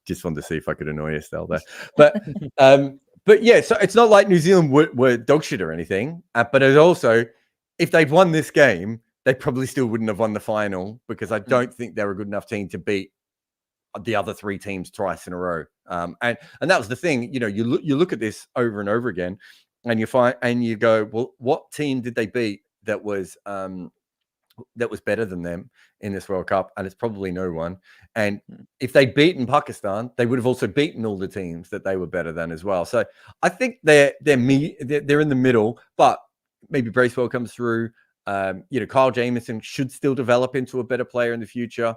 just wanted to see if I could annoy Estelle there. But yeah, so it's not like New Zealand were dog shit or anything, but it's also, if they'd won this game, they probably still wouldn't have won the final, because I don't think they're a good enough team to beat the other three teams twice in a row. And that was the thing. You look at this over and over again, and you go, well, what team did they beat that was better than them in this World Cup? And it's probably no one. And if they'd beaten Pakistan, they would have also beaten all the teams that they were better than as well. So I think they're in the middle, but maybe Bracewell comes through. Kyle Jamieson should still develop into a better player in the future.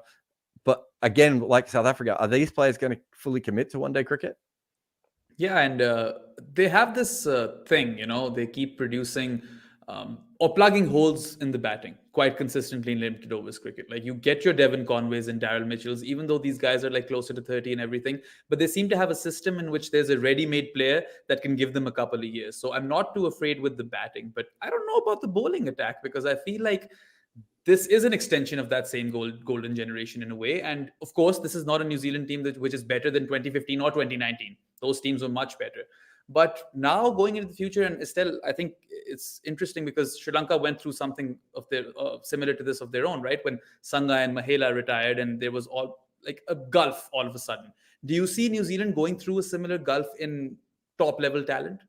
But again, like South Africa, are these players going to fully commit to one-day cricket? Yeah, and they have this thing, they keep producing or plugging holes in the batting quite consistently in limited overs cricket. Like, you get your Devon Conways and Daryl Mitchells, even though these guys are like closer to 30 and everything, but they seem to have a system in which there's a ready-made player that can give them a couple of years. So I'm not too afraid with the batting, but I don't know about the bowling attack, because I feel like this is an extension of that same golden generation in a way. And of course, this is not a New Zealand team which is better than 2015 or 2019. Those teams were much better. But now going into the future, and Estelle, I think it's interesting because Sri Lanka went through something of their similar to this of their own, right? When Sangha and Mahela retired, and there was all like a gulf all of a sudden. Do you see New Zealand going through a similar gulf in top level talent?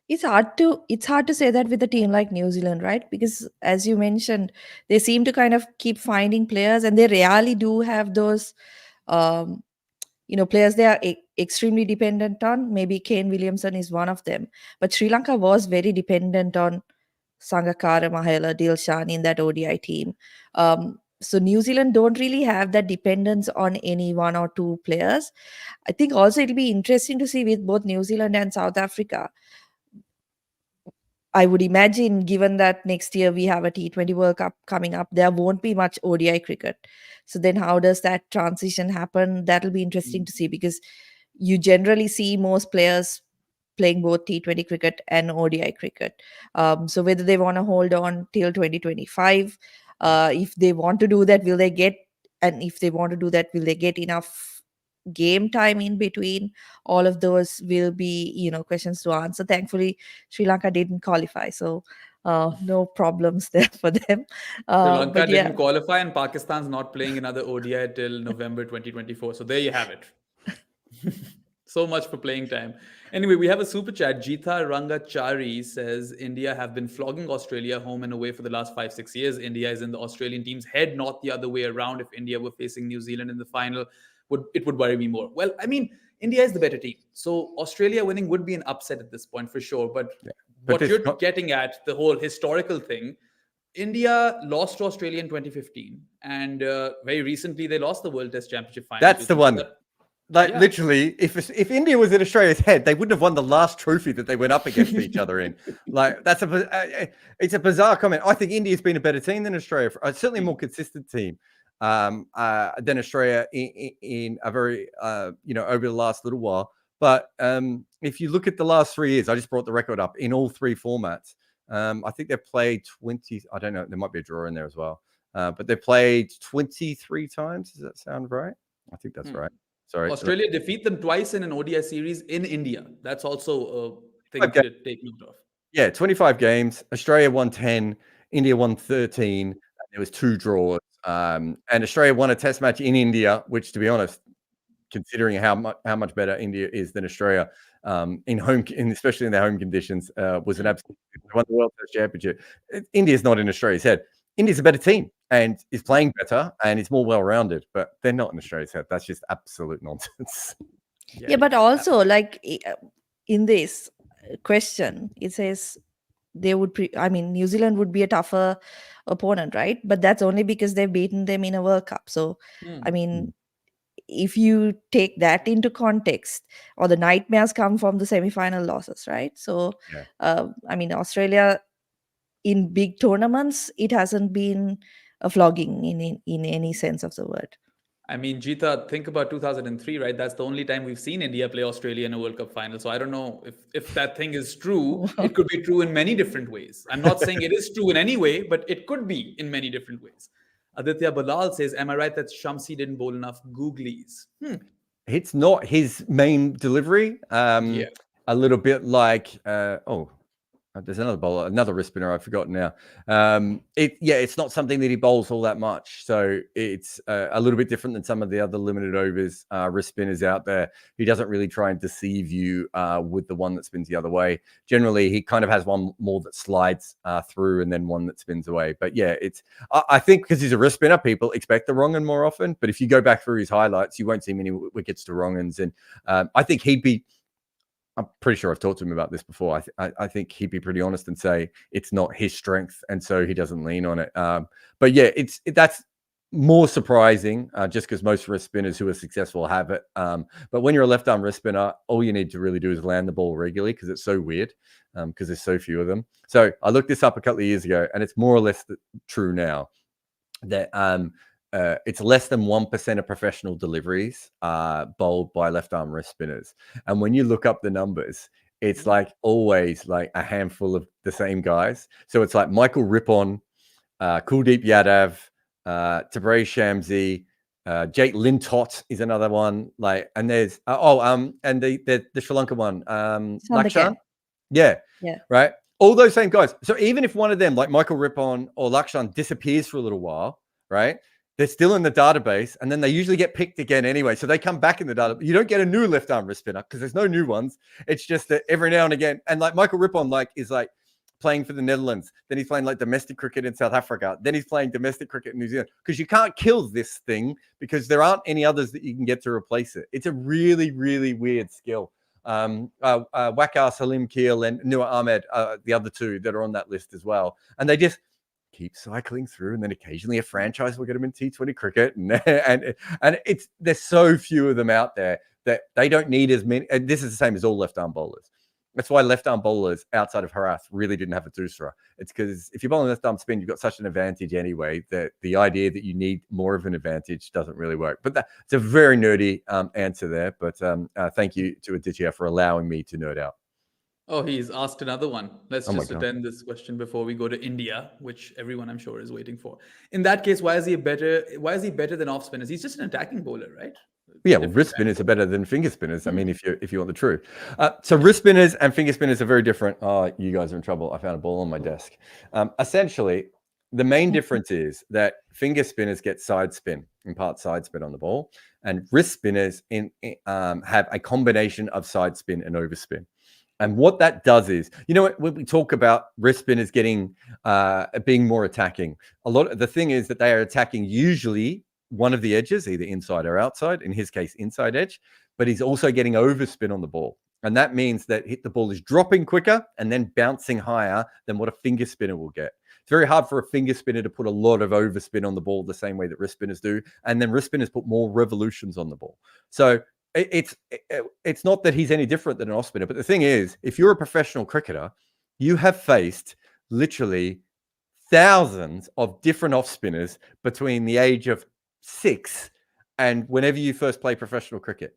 It's hard to say that with a team like New Zealand, right? Because as you mentioned, they seem to kind of keep finding players, and they rarely do have those players they are extremely dependent on. Maybe Kane Williamson is one of them, but Sri Lanka was very dependent on Sangakkara, Mahela, Dilshan in that ODI team. So New Zealand don't really have that dependence on any one or two players. I think also it'll be interesting to see with both New Zealand and South Africa. I would imagine, given that next year we have a T20 World Cup coming up, there won't be much ODI cricket. So then how does that transition happen? That'll be interesting to see, because you generally see most players playing both T20 cricket and ODI cricket. So whether they want to hold on till 2025, if they want to do that, will they get enough game time in between? All of those will be questions to answer. Thankfully Sri Lanka didn't qualify, so no problems there for them. Sri Lanka didn't qualify, and Pakistan's not playing another ODI till November 2024. So there you have it. So much for playing time. Anyway, we have a super chat. Jitha Rangachari says, India have been flogging Australia home and away for the last 5-6 years. India is in the Australian team's head, not the other way around. If India were facing New Zealand in the final, it would worry me more. Well, I mean, India is the better team. So Australia winning would be an upset at this point for sure. But what you're getting at, the whole historical thing, India lost to Australia in 2015. And very recently, they lost the World Test Championship final. That's the one. Literally, if India was in Australia's head, they wouldn't have won the last trophy that they went up against each other in. Like, it's a bizarre comment. I think India's been a better team than Australia, certainly a more consistent team than Australia in a very over the last little while. But if you look at the last 3 years, I just brought the record up in all three formats. I think they've played 20. I don't know. There might be a draw in there as well. But they've played 23 times. Does that sound right? I think that's right. Sorry. Australia defeat them twice in an ODI series in India. That's also a thing to take note of. Yeah, 25 games. Australia won 10. India won 13. There was 2 draws. And Australia won a test match in India, which, to be honest, considering how much better India is than Australia, especially in their home conditions, was an absolute. They won the World Test Championship. India's not in Australia's head. India's a better team and is playing better and is more well-rounded, but they're not in Australia's head. That's just absolute nonsense. Yeah, but also, like, in this question, it says New Zealand would be a tougher opponent, right? But that's only because they've beaten them in a World Cup. So, I mean, if you take that into context, or the nightmares come from the semi-final losses, right? So, I mean, Australia in big tournaments, it hasn't been a flogging in any sense of the word. I mean, Jeeta, think about 2003, right? That's the only time we've seen India play Australia in a World Cup final. So I don't know if that thing is true. It could be true in many different ways. I'm not saying it is true in any way, but it could be in many different ways. Aditya Balal says, am I right that Shamsi didn't bowl enough googlies? It's not his main delivery. Yeah. A little bit like, there's another bowler, another wrist spinner. I've forgotten now. It's not something that he bowls all that much. So it's a little bit different than some of the other limited overs wrist spinners out there. He doesn't really try and deceive you with the one that spins the other way. Generally, he kind of has one more that slides through and then one that spins away. But yeah, I think because he's a wrist spinner, people expect the wrong un more often. But if you go back through his highlights, you won't see many wickets to wrong uns. And I think I'm pretty sure I've talked to him about this before. I think he'd be pretty honest and say it's not his strength, and so he doesn't lean on it. But yeah, that's more surprising just because most wrist spinners who are successful have it. But when you're a left arm wrist spinner, all you need to really do is land the ball regularly because it's so weird because there's so few of them. So I looked this up a couple of years ago, and it's more or less true now that it's less than 1% of professional deliveries bowled by left arm wrist spinners. And when you look up the numbers, it's like always like a handful of the same guys. So it's like Michael Rippon, Kuldeep Yadav, Tabraiz Shamsi, Jake Lintott is another one. Like, and there's and the Sri Lanka one, Lakshan. Yeah, right. All those same guys. So even if one of them, like Michael Rippon or Lakshan, disappears for a little while, right? They're still in the database, and then they usually get picked again anyway. So they come back in the data. You don't get a new left arm wrist spinner because there's no new ones. It's just that every now and again, and like Michael Rippon, is playing for the Netherlands. Then he's playing like domestic cricket in South Africa. Then he's playing domestic cricket in New Zealand because you can't kill this thing because there aren't any others that you can get to replace it. It's a really, really weird skill. Waqar Salim Keel and Nur Ahmed, the other two that are on that list as well, and they just keep cycling through, and then occasionally a franchise will get them in T20 cricket, and there's so few of them out there that they don't need as many. And this is the same as all left arm bowlers. That's why left arm bowlers outside of Harath really didn't have a doosra. It's because if you're bowling left arm spin, you've got such an advantage anyway that the idea that you need more of an advantage doesn't really work. But it's a very nerdy answer there. But thank you to Aditya for allowing me to nerd out. Oh, he's asked another one. Let's just attend this question before we go to India, which everyone I'm sure is waiting for. In that case, why is he better than off spinners? He's just an attacking bowler, right? Yeah, well, wrist spinners are better than finger spinners. I mean, if you want the truth. So wrist spinners and finger spinners are very different. Oh, you guys are in trouble. I found a ball on my desk. Essentially, the main difference is that finger spinners get side spin, in part side spin on the ball, and wrist spinners have a combination of side spin and overspin. And what that does is, when we talk about wrist spinners being more attacking, a lot of the thing is that they are attacking usually one of the edges, either inside or outside, in his case, inside edge, but he's also getting overspin on the ball. And that means that the ball is dropping quicker and then bouncing higher than what a finger spinner will get. It's very hard for a finger spinner to put a lot of overspin on the ball the same way that wrist spinners do. And then wrist spinners put more revolutions on the ball. So it's not that he's any different than an off spinner, but the thing is, if you're a professional cricketer, you have faced literally thousands of different off spinners between the age of 6 and whenever you first play professional cricket.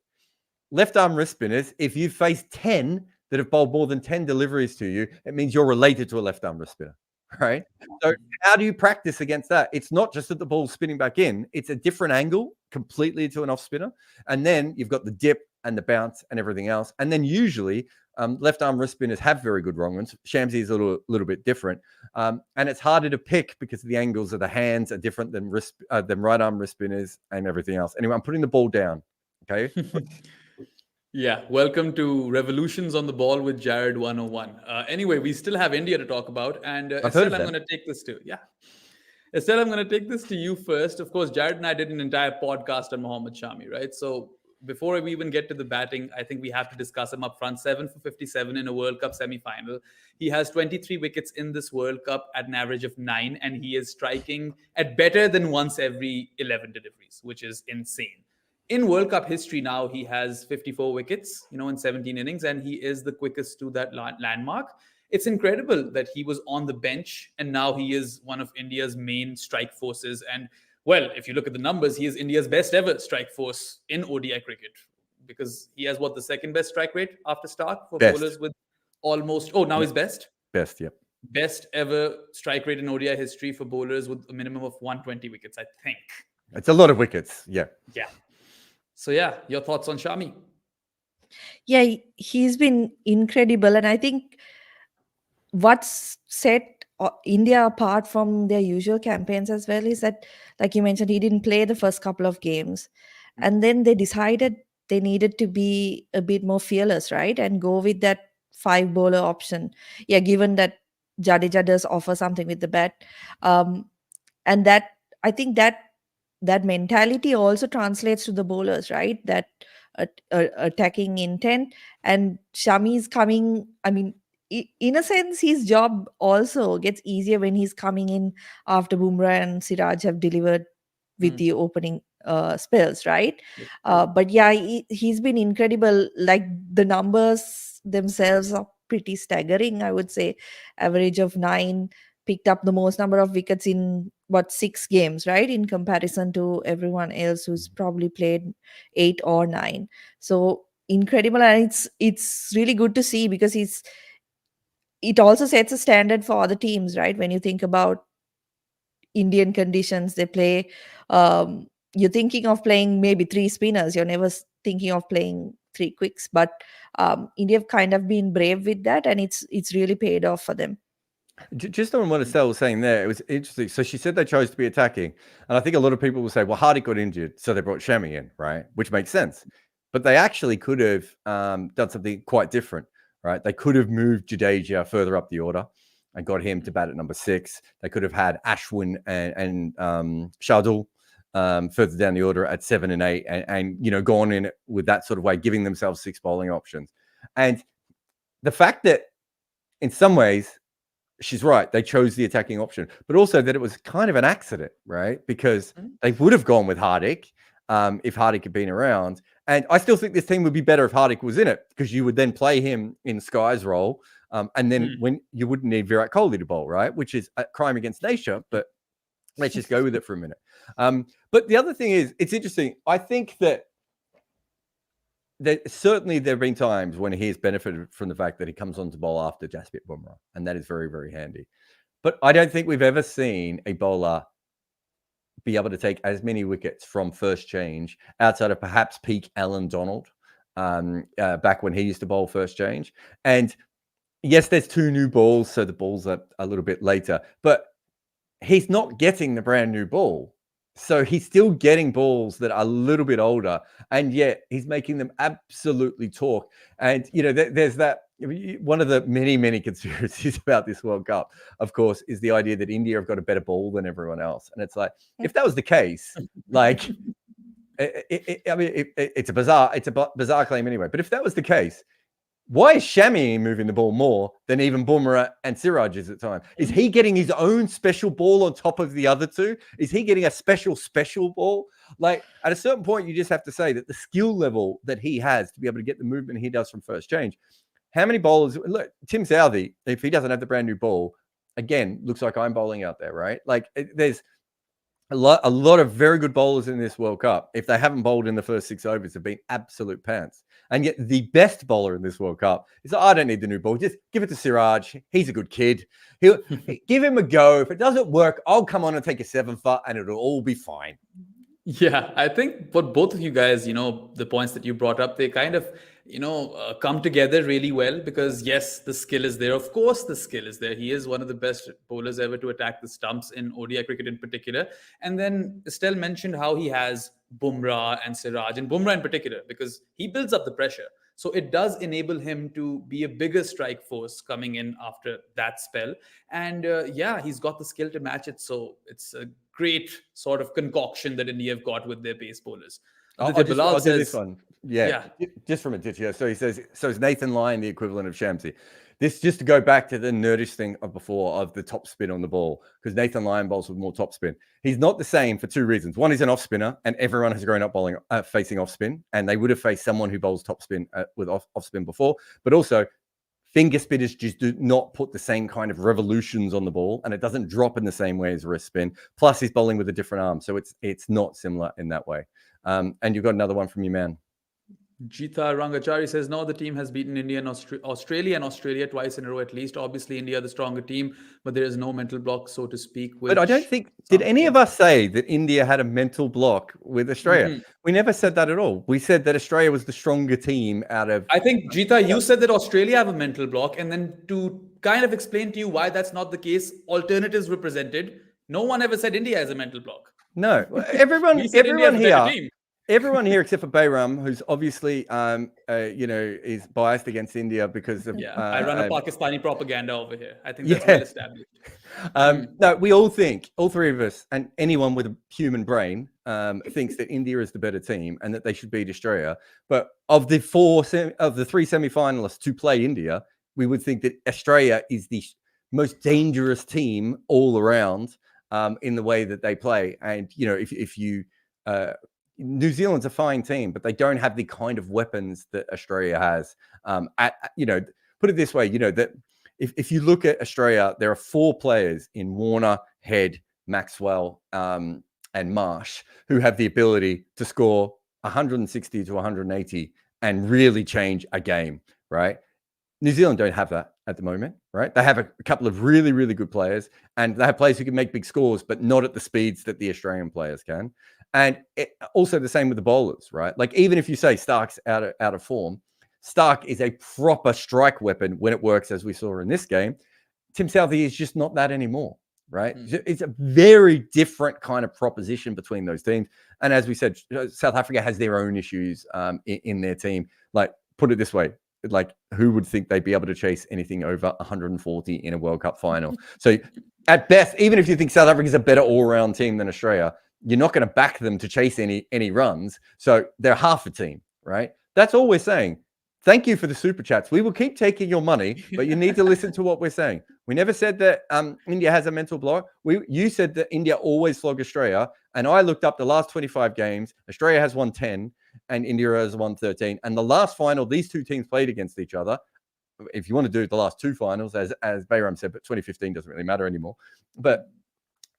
Left arm wrist spinners, if you face 10 that have bowled more than 10 deliveries to you, it means you're related to a left arm wrist spinner. Right. So how do you practice against that? It's not just that the ball's spinning back in, it's a different angle completely to an off spinner. And then you've got the dip and the bounce and everything else. And then usually left arm wrist spinners have very good wrong ones. Shamsi is a little bit different. And it's harder to pick because the angles of the hands are different than right arm wrist spinners and everything else. Anyway, I'm putting the ball down. Okay. Yeah, welcome to Revolutions on the Ball with Jarrod 101. Anyway, we still have India to talk about, and Estelle, I'm going to take this to Estelle, I'm going to take this to you first. Of course, Jarrod and I did an entire podcast on Mohammad Shami, right? So before we even get to the batting, I think we have to discuss him up front. 7 for 57 in a World Cup semi-final. He has 23 wickets in this World Cup at an average of 9, and he is striking at better than once every 11 deliveries, which is insane. in World Cup history now, he has 54 wickets, in 17 innings, and he is the quickest to that landmark. It's incredible that he was on the bench and now he is one of India's main strike forces. And well, if you look at the numbers, he is India's best ever strike force in ODI cricket, because he has the second best strike rate after Stark for bowlers with almost, now he's best? Best, yep. Best ever strike rate in ODI history for bowlers with a minimum of 120 wickets, I think. It's a lot of wickets, yeah. Yeah. So yeah, your thoughts on Shami? Yeah, he's been incredible. And I think what's set India apart from their usual campaigns as well is that, like you mentioned, he didn't play the first couple of games. And then they decided they needed to be a bit more fearless, right? And go with that 5 bowler option. Yeah, given that Jadeja does offer something with the bat. And that, I think that mentality also translates to the bowlers, right? That attacking intent. And Shami is coming, I mean, in a sense, his job also gets easier when he's coming in after Bumrah and Siraj have delivered with the opening spells, right? But yeah, he's been incredible. Like, the numbers themselves are pretty staggering, I would say. Average of 9, picked up the most number of wickets in 6 games, right? In comparison to everyone else who's probably played 8 or 9. So incredible. And it's really good to see, because it also sets a standard for other teams, right? When you think about Indian conditions, they play, you're thinking of playing maybe 3 spinners. You're never thinking of playing 3 quicks. But India have kind of been brave with that, and it's really paid off for them. Just on what Estelle was saying there, it was interesting. So she said they chose to be attacking. And I think a lot of people will say, well, Hardik got injured, so they brought Shami in, right? Which makes sense. But they actually could have done something quite different, right? They could have moved Jadeja further up the order and got him to bat at number 6. They could have had Ashwin and Shardul further down the order at 7 and 8 and gone in with that sort of way, giving themselves 6 bowling options. And the fact that in some ways, she's right, they chose the attacking option, but also that it was kind of an accident, right? Because they would have gone with Hardik if Hardik had been around. And I still think this team would be better if Hardik was in it, because you would then play him in Sky's role. And then when you wouldn't need Virat Kohli to bowl, right? Which is a crime against nature, but let's just go with it for a minute. But the other thing is, it's interesting. I think that certainly there have been times when he has benefited from the fact that he comes on to bowl after Jasprit Bumrah, and that is very, very handy. But I don't think we've ever seen a bowler be able to take as many wickets from first change outside of perhaps peak Alan Donald back when he used to bowl first change. And yes, there's 2 new balls, so the balls are a little bit later, but he's not getting the brand new ball. So he's still getting balls that are a little bit older, and yet he's making them absolutely talk. And, there's that, one of the many, many conspiracies about this World Cup, of course, is the idea that India have got a better ball than everyone else. And it's like, if that was the case, like, it's a bizarre claim anyway. But if that was the case, why is Shami moving the ball more than even Bumrah and Siraj is at time? Is he getting his own special ball on top of the other 2? Is he getting a special ball? Like, at a certain point, you just have to say that the skill level that he has to be able to get the movement he does from first change. How many bowlers? Look, Tim Southee, if he doesn't have the brand new ball, again, looks like I'm bowling out there, right? Like, there's a lot of very good bowlers in this World Cup. If they haven't bowled in the first 6 overs, have been absolute pants. And yet the best bowler in this World Cup is, I don't need the new ball. Just give it to Siraj. He's a good kid. He'll give him a go. If it doesn't work, I'll come on and take a 7-for and it'll all be fine. Yeah, I think for both of you guys, the points that you brought up, they kind of, come together really well, because yes, the skill is there. Of course, the skill is there. He is one of the best bowlers ever to attack the stumps in ODI cricket in particular. And then Estelle mentioned how he has Bumrah and Siraj, and Bumrah in particular, because he builds up the pressure. So it does enable him to be a bigger strike force coming in after that spell. And he's got the skill to match it. So it's a great sort of concoction that India have got with their pace bowlers. I'll do this one. Yeah, just from a ditch here. So he says, so is Nathan Lyon the equivalent of Shamsi? This just to go back to the nerdish thing of before of the top spin on the ball, because Nathan Lyon bowls with more top spin. He's not the same for two reasons. One, he's an off spinner, and everyone has grown up bowling facing off spin, and they would have faced someone who bowls top spin with off spin before. But also, finger spinners just do not put the same kind of revolutions on the ball, and it doesn't drop in the same way as wrist spin. Plus, he's bowling with a different arm, so it's not similar in that way. And you've got another one from your man. Jita Rangachari says, no, the team has beaten India and Australia twice in a row at least. Obviously, India the stronger team, but there is no mental block, so to speak. But I don't think, did any of us say that India had a mental block with Australia? We never said that at all. We said that Australia was the stronger team out of... I think, Jita, you said that Australia have a mental block, and then to kind of explain to you why that's not the case, alternatives were presented. No one ever said India has a mental block. No, everyone here... Everyone here except for Bayram, who's obviously, is biased against India because of... I run a Pakistani propaganda over here. I think that's well established. No, we all think, all three of us, and anyone with a human brain thinks that India is the better team and that they should beat Australia. But of the three semi-finalists to play India, we would think that Australia is the most dangerous team all around in the way that they play. And, if you... New Zealand's a fine team, but they don't have the kind of weapons that Australia has. Put it this way, that if you look at Australia, there are 4 players in Warner, Head, Maxwell, and Marsh who have the ability to score 160 to 180 and really change a game, right? New Zealand don't have that at the moment, right? They have a couple of really, really good players, and they have players who can make big scores, but not at the speeds that the Australian players can. And also the same with the bowlers, right? Like, even if you say Stark's out of form, Stark is a proper strike weapon when it works, as we saw in this game. Tim Southee is just not that anymore, right? It's a very different kind of proposition between those teams. And as we said, South Africa has their own issues in their team. Like, put it this way, like, who would think they'd be able to chase anything over 140 in a World Cup final? So at best, even if you think South Africa is a better all-round team than Australia, you're not going to back them to chase any runs. So they're half a team, right? That's all we're saying. Thank you for the super chats. We will keep taking your money, but you need to listen to what we're saying. We never said that India has a mental block. You said that India always flog Australia. And I looked up the last 25 games. Australia has won 10 and India has won 13. And the last final, these two teams played against each other. If you want to do the last 2 finals, as Bayram said, but 2015 doesn't really matter anymore. But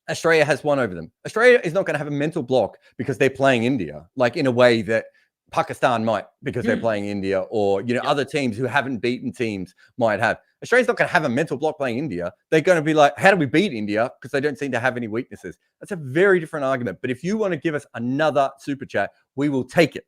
Australia has won over them. Australia is not going to have a mental block because they're playing India, like in a way that Pakistan might, because they're playing India, or other teams who haven't beaten teams might have. Australia's not going to have a mental block playing India. They're going to be like, how do we beat India? Because they don't seem to have any weaknesses. That's a very different argument. But if you want to give us another super chat, we will take it.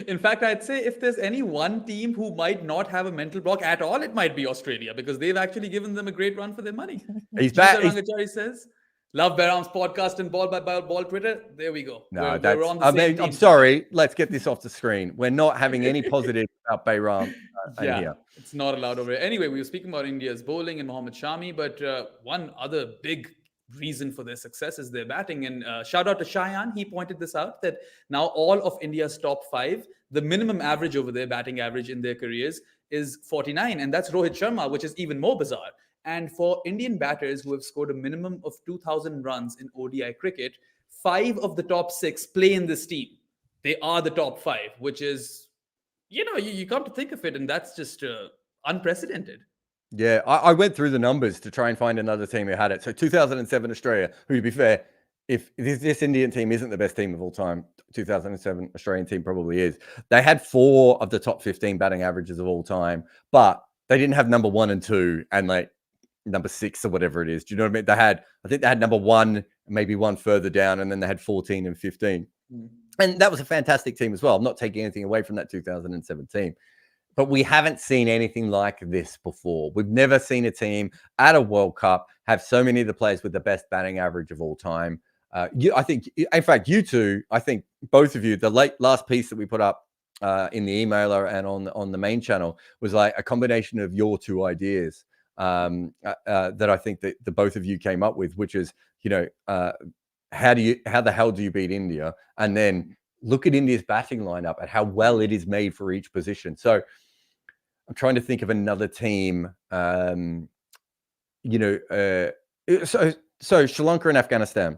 In fact, I'd say if there's any one team who might not have a mental block at all, it might be Australia, because they've actually given them a great run for their money. He's back. Rangachari says, love Bayram's podcast and Ball by Ball Twitter. There we go. No, we're on the same team. I'm sorry. Let's get this off the screen. We're not having any positive about Bayram here. It's not allowed over here. Anyway, we were speaking about India's bowling and Mohammad Shami, but one other big reason for their success is their batting. And shout out to Shayan. He pointed this out, that now all of India's top 5, the minimum average over their batting average in their careers is 49. And that's Rohit Sharma, which is even more bizarre. And for Indian batters who have scored a minimum of 2,000 runs in ODI cricket, 5 of the top 6 play in this team. They are the top 5, which is, you come to think of it, and that's just unprecedented. Yeah, I went through the numbers to try and find another team who had it. So 2007 Australia, who, to be fair, if this Indian team isn't the best team of all time, 2007 Australian team probably is. They had 4 of the top 15 batting averages of all time, but they didn't have number 1 and 2 and like number 6 or whatever it is. Do you know what I mean? I think they had number 1, maybe 1 further down, and then they had 14 and 15. And that was a fantastic team as well. I'm not taking anything away from that 2007 team. But we haven't seen anything like this before. We've never seen a team at a World Cup have so many of the players with the best batting average of all time. I think, in fact, you two, I think both of you, the last piece that we put up in the emailer and on the main channel was like a combination of your 2 ideas that I think that the both of you came up with, which is, how the hell do you beat India? And then look at India's batting lineup and how well it is made for each position. So I'm trying to think of another team. So Sri Lanka and Afghanistan,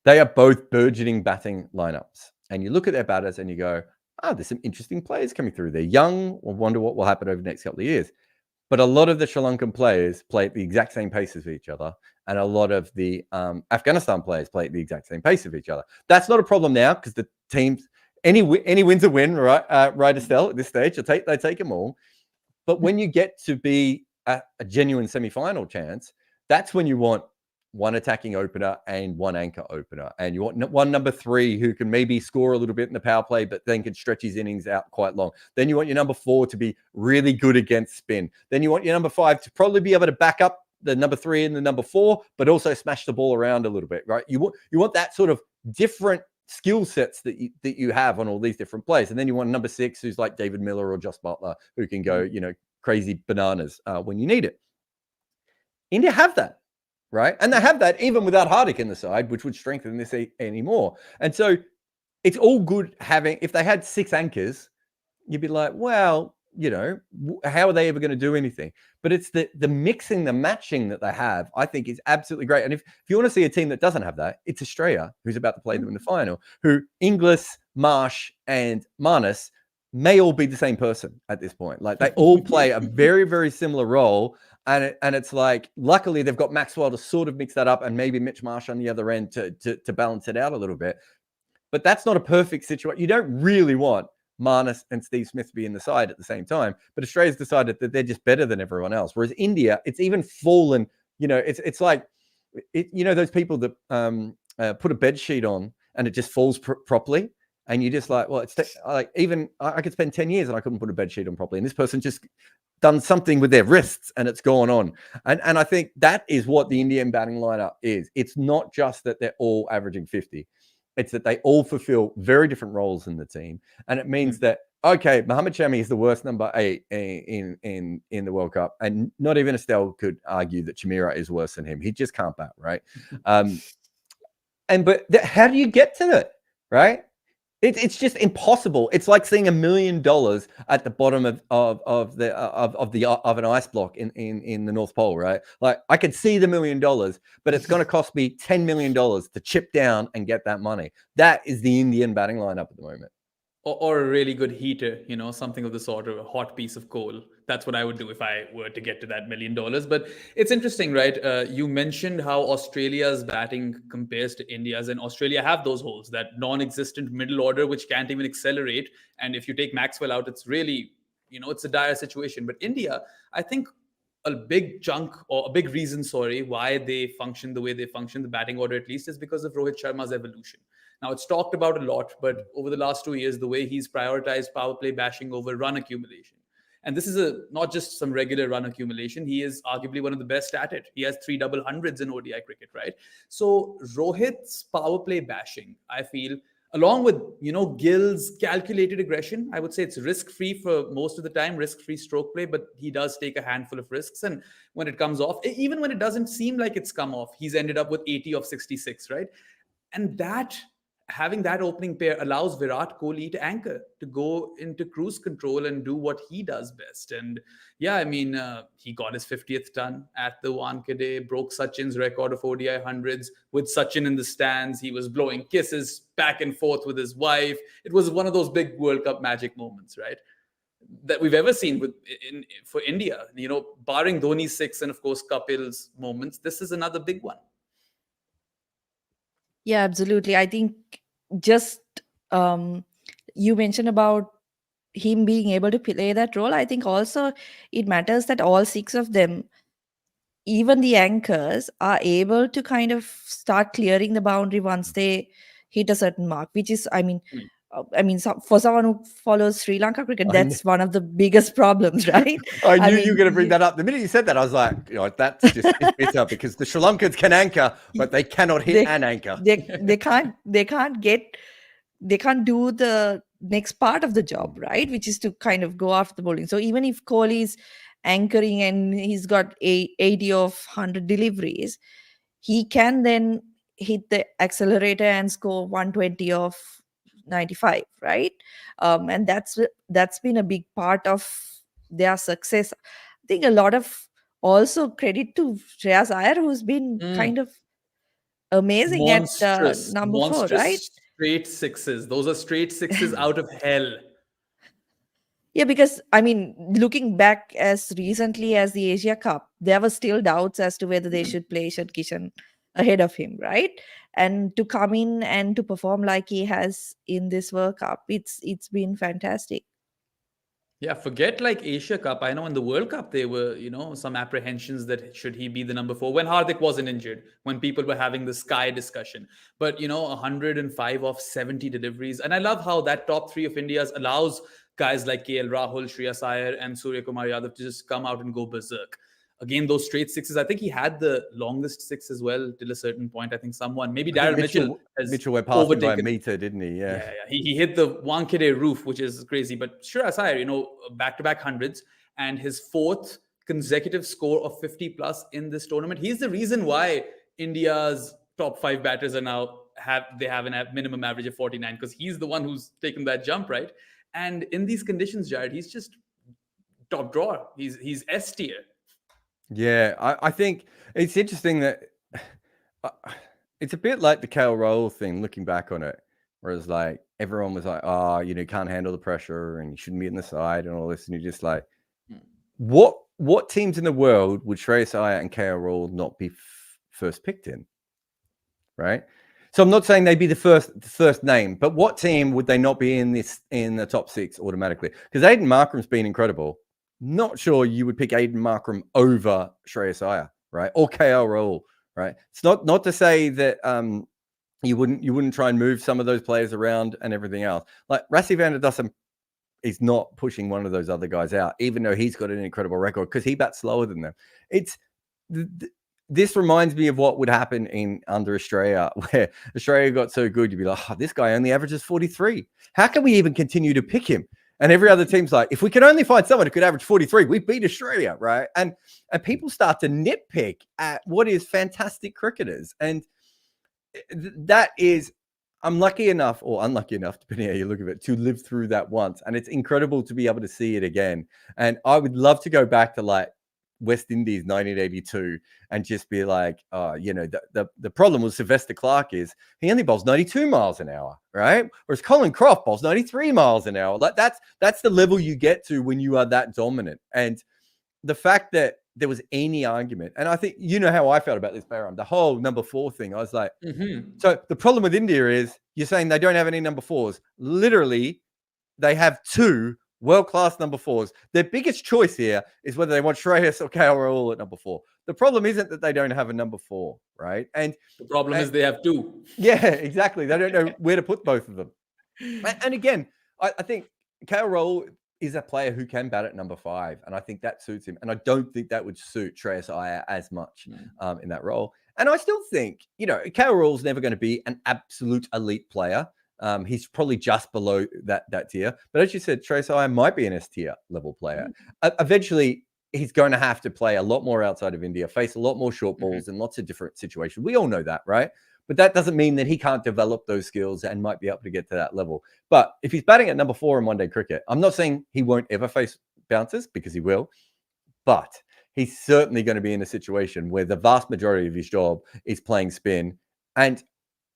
they are both burgeoning batting lineups. And you look at their batters and you go, there's some interesting players coming through. They're young. We'll wonder what will happen over the next couple of years. But a lot of the Sri Lankan players play at the exact same pace as each other. And a lot of the Afghanistan players play at the exact same pace of each other. That's not a problem now because the teams, any win's a win, right, Estelle, at this stage. They take them all. But when you get to be a genuine semi-final chance, that's when you want one attacking opener and one anchor opener. And you want one number 3 who can maybe score a little bit in the power play, but then can stretch his innings out quite long. Then you want your number 4 to be really good against spin. Then you want your number 5 to probably be able to back up the number 3 and the number 4, but also smash the ball around a little bit, right? You want that sort of different skill sets that you have on all these different players. And then you want number 6 who's like David Miller or Joss Butler who can go, crazy bananas when you need it. India have that. Right. And they have that even without Hardik in the side, which would strengthen this anymore. And so it's all good having, if they had 6 anchors, you'd be like, well, how are they ever going to do anything? But it's the mixing, the matching that they have, I think is absolutely great. And if you want to see a team that doesn't have that, it's Australia, who's about to play them in the final, who Inglis, Marsh and Marnus may all be the same person at this point. Like they all play a very, very similar role. And it's like, luckily they've got Maxwell to sort of mix that up and maybe Mitch Marsh on the other end to balance it out a little bit. But that's not a perfect situation. You don't really want Marnus and Steve Smith to be in the side at the same time. But Australia's decided that they're just better than everyone else. Whereas India, it's even fallen, it's like, those people that put a bed sheet on and it just falls properly. And you just like, well, it's like even I could spend 10 years and I couldn't put a bed sheet on properly. And this person just done something with their wrists and it's gone on. And I think that is what the Indian batting lineup is. It's not just that they're all averaging 50. It's that they all fulfill very different roles in the team. And it means that, okay, Mohammad Shami is the worst number 8 in the World Cup. And not even Estelle could argue that Chamira is worse than him. He just can't bat, right? But how do you get to that, right? It's just impossible. It's like seeing $1 million at the bottom of an ice block in the North Pole, right? Like I could see the $1 million, but it's going to cost me $10 million to chip down and get that money. That is the Indian batting lineup at the moment. Or a really good heater, something of the sort, of a hot piece of coal. That's what I would do if I were to get to that $1 million. But it's interesting, right? You mentioned how Australia's batting compares to India's, and Australia have those holes, that non-existent middle order, which can't even accelerate. And if you take Maxwell out, it's really, it's a dire situation. But India, I think a big chunk or a big reason, why they function the way they function, the batting order at least, is because of Rohit Sharma's evolution. Now, it's talked about a lot, but over the last 2 years, the way he's prioritized power play bashing over run accumulation. And this is not just some regular run accumulation. He is arguably one of the best at it. He has 3 double hundreds in ODI cricket, right? So Rohit's power play bashing, I feel, along with, Gill's calculated aggression, I would say it's risk-free for most of the time, risk-free stroke play, but he does take a handful of risks. And when it comes off, even when it doesn't seem like it's come off, he's ended up with 80 of 66, right? And having that opening pair allows Virat Kohli to anchor, to go into cruise control and do what he does best. And yeah, I mean, he got his 50th ton at the Wankhede, broke Sachin's record of ODI hundreds with Sachin in the stands. He was blowing kisses back and forth with his wife. It was one of those big World Cup magic moments, right, that we've ever seen for India. Barring Dhoni's 6 and of course Kapil's moments, this is another big one. Yeah, absolutely. I think just you mentioned about him being able to play that role. I think also it matters that all 6 of them, even the anchors, are able to kind of start clearing the boundary once they hit a certain mark, which is, for someone who follows Sri Lanka cricket, that's one of the biggest problems, right? I knew you were going to bring that up. The minute you said that, I was like, that's just it's bitter because the Sri Lankans can anchor, but they cannot hit an anchor. They can't do the next part of the job, right? Which is to kind of go after the bowling. So even if Kohli is anchoring and he's got 80 of 100 deliveries, he can then hit the accelerator and score 120 of 95, right? And that's been a big part of their success. I think a lot of also credit to Shreyas Iyer, who's been kind of amazing at number 4, right? Straight sixes. Those are straight sixes out of hell. Yeah, because I mean, looking back as recently as the Asia Cup, there were still doubts as to whether they should play Ishant Kishan ahead of him, right? And to come in and to perform like he has in this World Cup, it's been fantastic. Yeah, forget like Asia Cup. I know in the World Cup there were, some apprehensions that should he be the number 4 when Hardik wasn't injured, when people were having the Sky discussion. But 105 of 70 deliveries, and I love how that top 3 of India's allows guys like KL Rahul, Shreyas Iyer, and Surya Kumar Yadav to just come out and go berserk. Again, those straight sixes. I think he had the longest 6 as well till a certain point. I think maybe Darren Mitchell went past him by a meter, didn't he? Yeah. He hit the Wankhede roof, which is crazy. But Shreyas Iyer, back-to-back hundreds, and his 4th consecutive score of 50 plus in this tournament. He's the reason why India's top 5 batters are now have a minimum average of 49, because he's the one who's taken that jump, right? And in these conditions, Jared, he's just top drawer. He's S tier. Yeah, I think it's interesting that it's a bit like the KL Rahul thing, looking back on it, whereas like everyone was like, can't handle the pressure and you shouldn't be in the side and all this. And you're just like, what teams in the world would Shreyas Iyer and KL Rahul not be first picked in? Right. So I'm not saying they'd be the first name, but what team would they not be in the top 6 automatically? Because Aiden Markram's been incredible. Not sure you would pick Aiden Markram over Shreyas Iyer, right? Or KL Rahul, right? It's not to say that you wouldn't try and move some of those players around and everything else. Like Rassi van der Dussen is not pushing one of those other guys out, even though he's got an incredible record because he bats slower than them. This reminds me of what would happen under Australia, where Australia got so good, you'd be like, this guy only averages 43. How can we even continue to pick him? And every other team's like, if we could only find someone who could average 43, we beat Australia, right? And people start to nitpick at what is fantastic cricketers. And that is, I'm lucky enough, or unlucky enough, depending how you look at it, to live through that once. And it's incredible to be able to see it again. And I would love to go back to like West Indies 1982 and just be like, the problem with Sylvester Clarke is he only bowls 92 miles an hour, right? Whereas Colin Croft bowls 93 miles an hour. Like that's the level you get to when you are that dominant. And the fact that there was any argument, and I think you know how I felt about this, Bahram, the whole number 4 thing. I was like, So the problem with India is you're saying they don't have any number 4s. Literally, they have 2 world-class number 4s. Their biggest choice here is whether they want Shreyas or KL Rahul at number 4. The problem isn't that they don't have a number 4, right? And the problem is they have 2. Yeah, exactly. They don't know where to put both of them. And again, I think KL Rahul is a player who can bat at number 5, and I think that suits him. And I don't think that would suit Shreyas Iyer as much in that role. And I still think, KL Rahul's never going to be an absolute elite player. He's probably just below that tier. But as you said, Shreyas Iyer might be an S tier level player. Eventually, he's going to have to play a lot more outside of India, face a lot more short balls in lots of different situations. We all know that, right? But that doesn't mean that he can't develop those skills and might be able to get to that level. But if he's batting at number 4 in one-day cricket, I'm not saying he won't ever face bouncers, because he will. But he's certainly going to be in a situation where the vast majority of his job is playing spin. And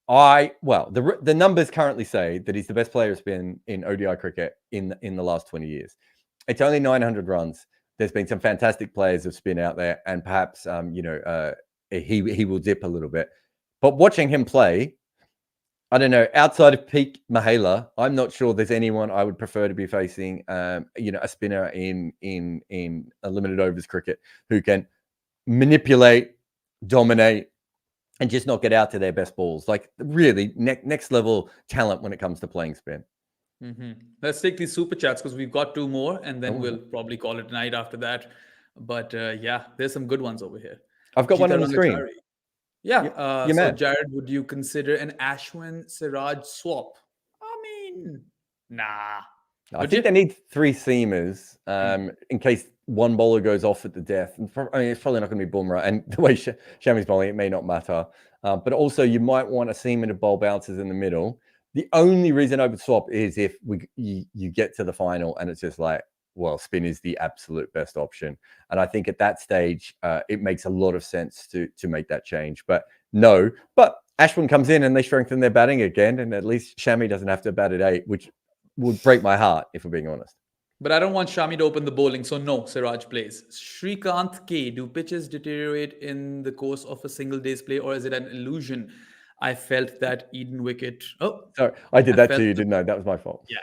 the numbers currently say that he's the best player spin in ODI cricket in the last 20 years. It's only 900 runs. There's been some fantastic players of spin out there, and perhaps he will dip a little bit. But watching him play, I don't know, outside of peak Mahela, I'm not sure there's anyone I would prefer to be facing, a spinner in a limited overs cricket who can manipulate, dominate, and just not get out to their best balls. Like really next level talent when it comes to playing spin. Let's take these super chats because we've got 2 more, and then we'll probably call it a night after that. But there's some good ones over here. I've got one on the screen. Yeah. So Jared, would you consider an Ashwin Siraj swap? I mean, nah. I think they need 3 seamers in case one bowler goes off at the death. And it's probably not going to be Bumrah. And the way Shami's bowling, it may not matter. But also, you might want a seamer to bowl bouncers in the middle. The only reason I would swap is if you get to the final and it's just like, spin is the absolute best option. And I think at that stage, it makes a lot of sense to make that change. But Ashwin comes in and they strengthen their batting again. And at least Shami doesn't have to bat at 8, which would break my heart, if we're being honest. But I don't want Shami to open the bowling, so no, Siraj plays. Shrikant K, do pitches deteriorate in the course of a single day's play, or is it an illusion? I felt that Eden wicket. Oh, sorry, I did that to you, didn't I? That was my fault. Yeah.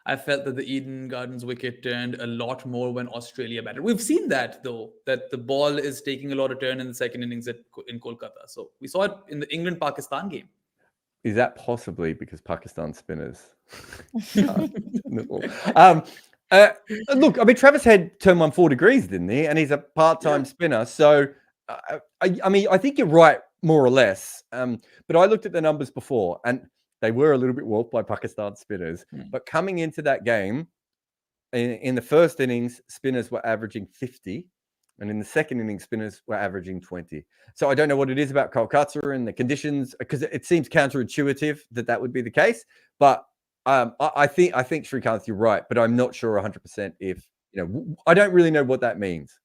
I felt that the Eden Gardens wicket turned a lot more when Australia batted. We've seen that, though, that the ball is taking a lot of turn in the second innings in Kolkata. So we saw it in the England-Pakistan game. Is that possibly because Pakistan spinners? Look, I mean, Travis Head turned 1 degrees, didn't he? And he's a part-time spinner. So, I mean, I think you're right, more or less. But I looked at the numbers before, and they were a little bit warped by Pakistan spinners. But coming into that game, in the first innings, spinners were averaging 50. And in the second innings, spinners were averaging 20. So I don't know what it is about Kolkata and the conditions, because it seems counterintuitive that would be the case. But I think Shrikant, you're right, but I'm not sure 100% if, I don't really know what that means.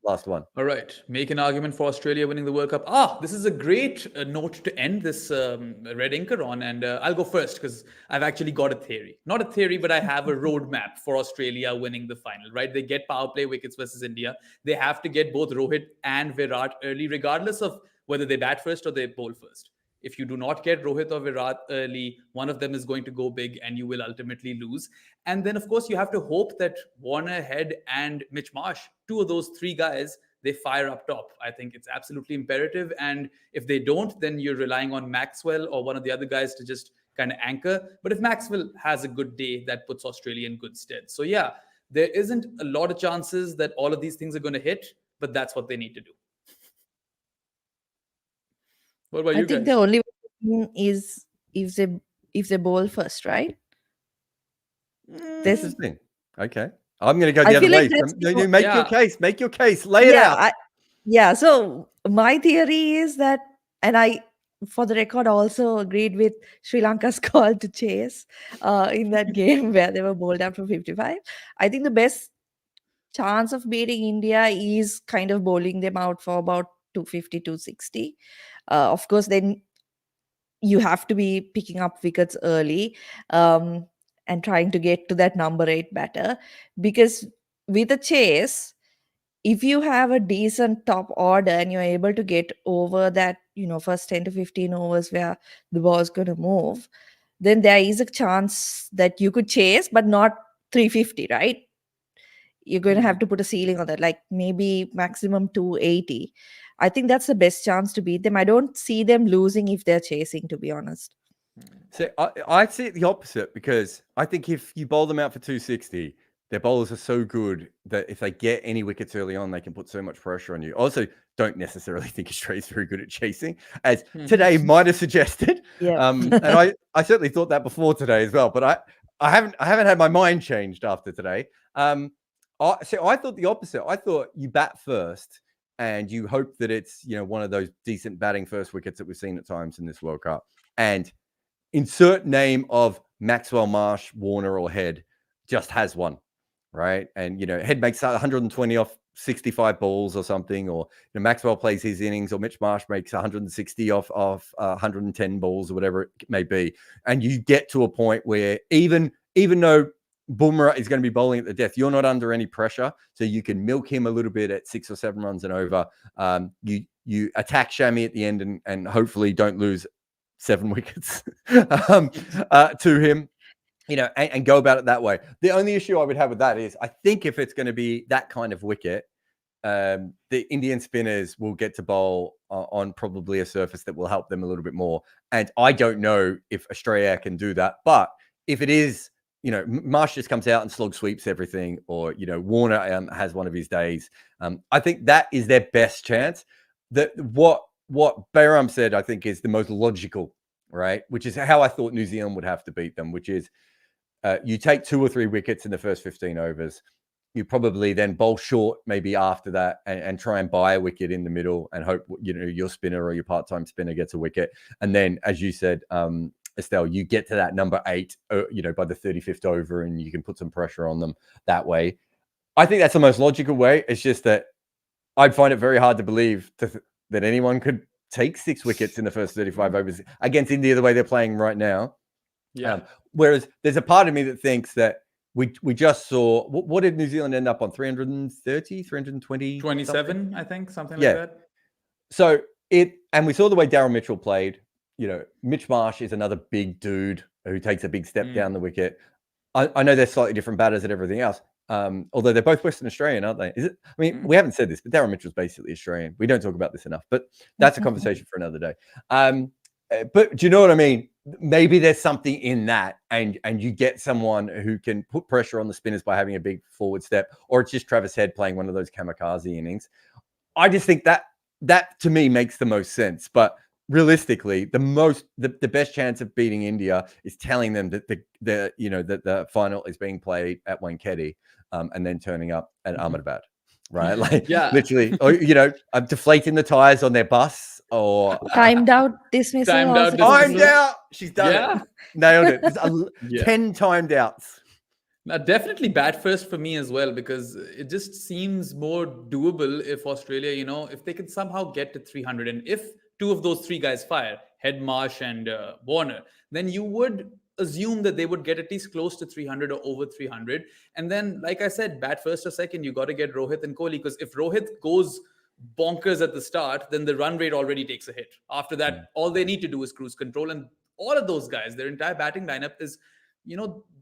Last one. All right. Make an argument for Australia winning the World Cup. This is a great note to end this Red Inker on. And I'll go first because I've actually got a theory. Not a theory, but I have a roadmap for Australia winning the final, right? They get power play wickets versus India. They have to get both Rohit and Virat early, regardless of whether they bat first or they bowl first. If you do not get Rohit or Virat early, one of them is going to go big and you will ultimately lose. And then, of course, you have to hope that Warner, Head, and Mitch Marsh, 2 of those 3 guys, they fire up top. I think it's absolutely imperative. And if they don't, then you're relying on Maxwell or one of the other guys to just kind of anchor. But if Maxwell has a good day, that puts Australia in good stead. So, yeah, there isn't a lot of chances that all of these things are going to hit, but that's what they need to do. What about you guys? I think the only way is if they bowl first, right? This is the thing. Okay. I'm going to go the other way. Make your case. Make your case. Lay it out. So my theory is that, and I, for the record, also agreed with Sri Lanka's call to chase in that game where they were bowled up for 55. I think the best chance of beating India is kind of bowling them out for about 250, 260. Of course, then you have to be picking up wickets early and trying to get to that number 8 batter, because with a chase, if you have a decent top order and you're able to get over that, first 10 to 15 overs where the ball's going to move, then there is a chance that you could chase, but not 350, right? You're going to have to put a ceiling on that, like maybe maximum 280. I think that's the best chance to beat them. I don't see them losing if they're chasing, to be honest. So I see it the opposite, because I think if you bowl them out for 260, their bowlers are so good that if they get any wickets early on, they can put so much pressure on you. Also, don't necessarily think Australia's very good at chasing, as today might have suggested. And I certainly thought that before today as well, but I haven't had my mind changed after today. So I thought the opposite. I thought you bat first and you hope that it's, one of those decent batting first wickets that we've seen at times in this World Cup. And insert name of Maxwell, Marsh, Warner, or Head just has one, right? And, Head makes 120 off 65 balls or something, or Maxwell plays his innings, or Mitch Marsh makes 160 off 110 balls or whatever it may be. And you get to a point where even though Bumrah is going to be bowling at the death, you're not under any pressure, so you can milk him a little bit at 6 or 7 runs and over. You attack Shami at the end and hopefully don't lose 7 wickets to him, and go about it that way. The only issue I would have with that is I think if it's going to be that kind of wicket, the Indian spinners will get to bowl on probably a surface that will help them a little bit more. And I don't know if Australia can do that, but if it is, Marsh just comes out and slog sweeps everything, or, Warner has one of his days. I think that is their best chance. That what Bayram said, I think, is the most logical, right? Which is how I thought New Zealand would have to beat them, which is you take 2 or 3 wickets in the first 15 overs. You probably then bowl short maybe after that and try and buy a wicket in the middle and hope, your spinner or your part-time spinner gets a wicket. And then, as you said, Estelle, you get to that number 8, by the 35th over, and you can put some pressure on them that way. I think that's the most logical way. It's just that I'd find it very hard to believe that anyone could take 6 wickets in the first 35 overs against India the way they're playing right now. Yeah. Whereas there's a part of me that thinks that we just saw, what did New Zealand end up on? 330, 320? 27, I think, something like that. So and we saw the way Daryl Mitchell played. Mitch Marsh is another big dude who takes a big step down the wicket. I know they're slightly different batters and everything else. Although they're both Western Australian, aren't they? Is it? I mean, we haven't said this, but Daryl Mitchell's basically Australian. We don't talk about this enough, but that's a conversation for another day. But do you know what I mean? Maybe there's something in that, and you get someone who can put pressure on the spinners by having a big forward step, or it's just Travis Head playing one of those kamikaze innings. I just think that to me makes the most sense. But realistically, the best chance of beating India is telling them that the final is being played at Wankhede, and then turning up at Ahmedabad, right? Like, literally, or deflating the tires on their bus, or timed out dismissal. Timed out. She's done it. Nailed it. 10 timed outs. Now, definitely bat first for me as well, because it just seems more doable if Australia, if they can somehow get to 300, and if 2 of those 3 guys fire, Head, Marsh, and Warner, then you would assume that they would get at least close to 300 or over 300. And then, like I said, bat first or second, you got to get Rohit and Kohli, because if Rohit goes bonkers at the start, then the run rate already takes a hit. After that, all they need to do is cruise control, and all of those guys, their entire batting lineup is,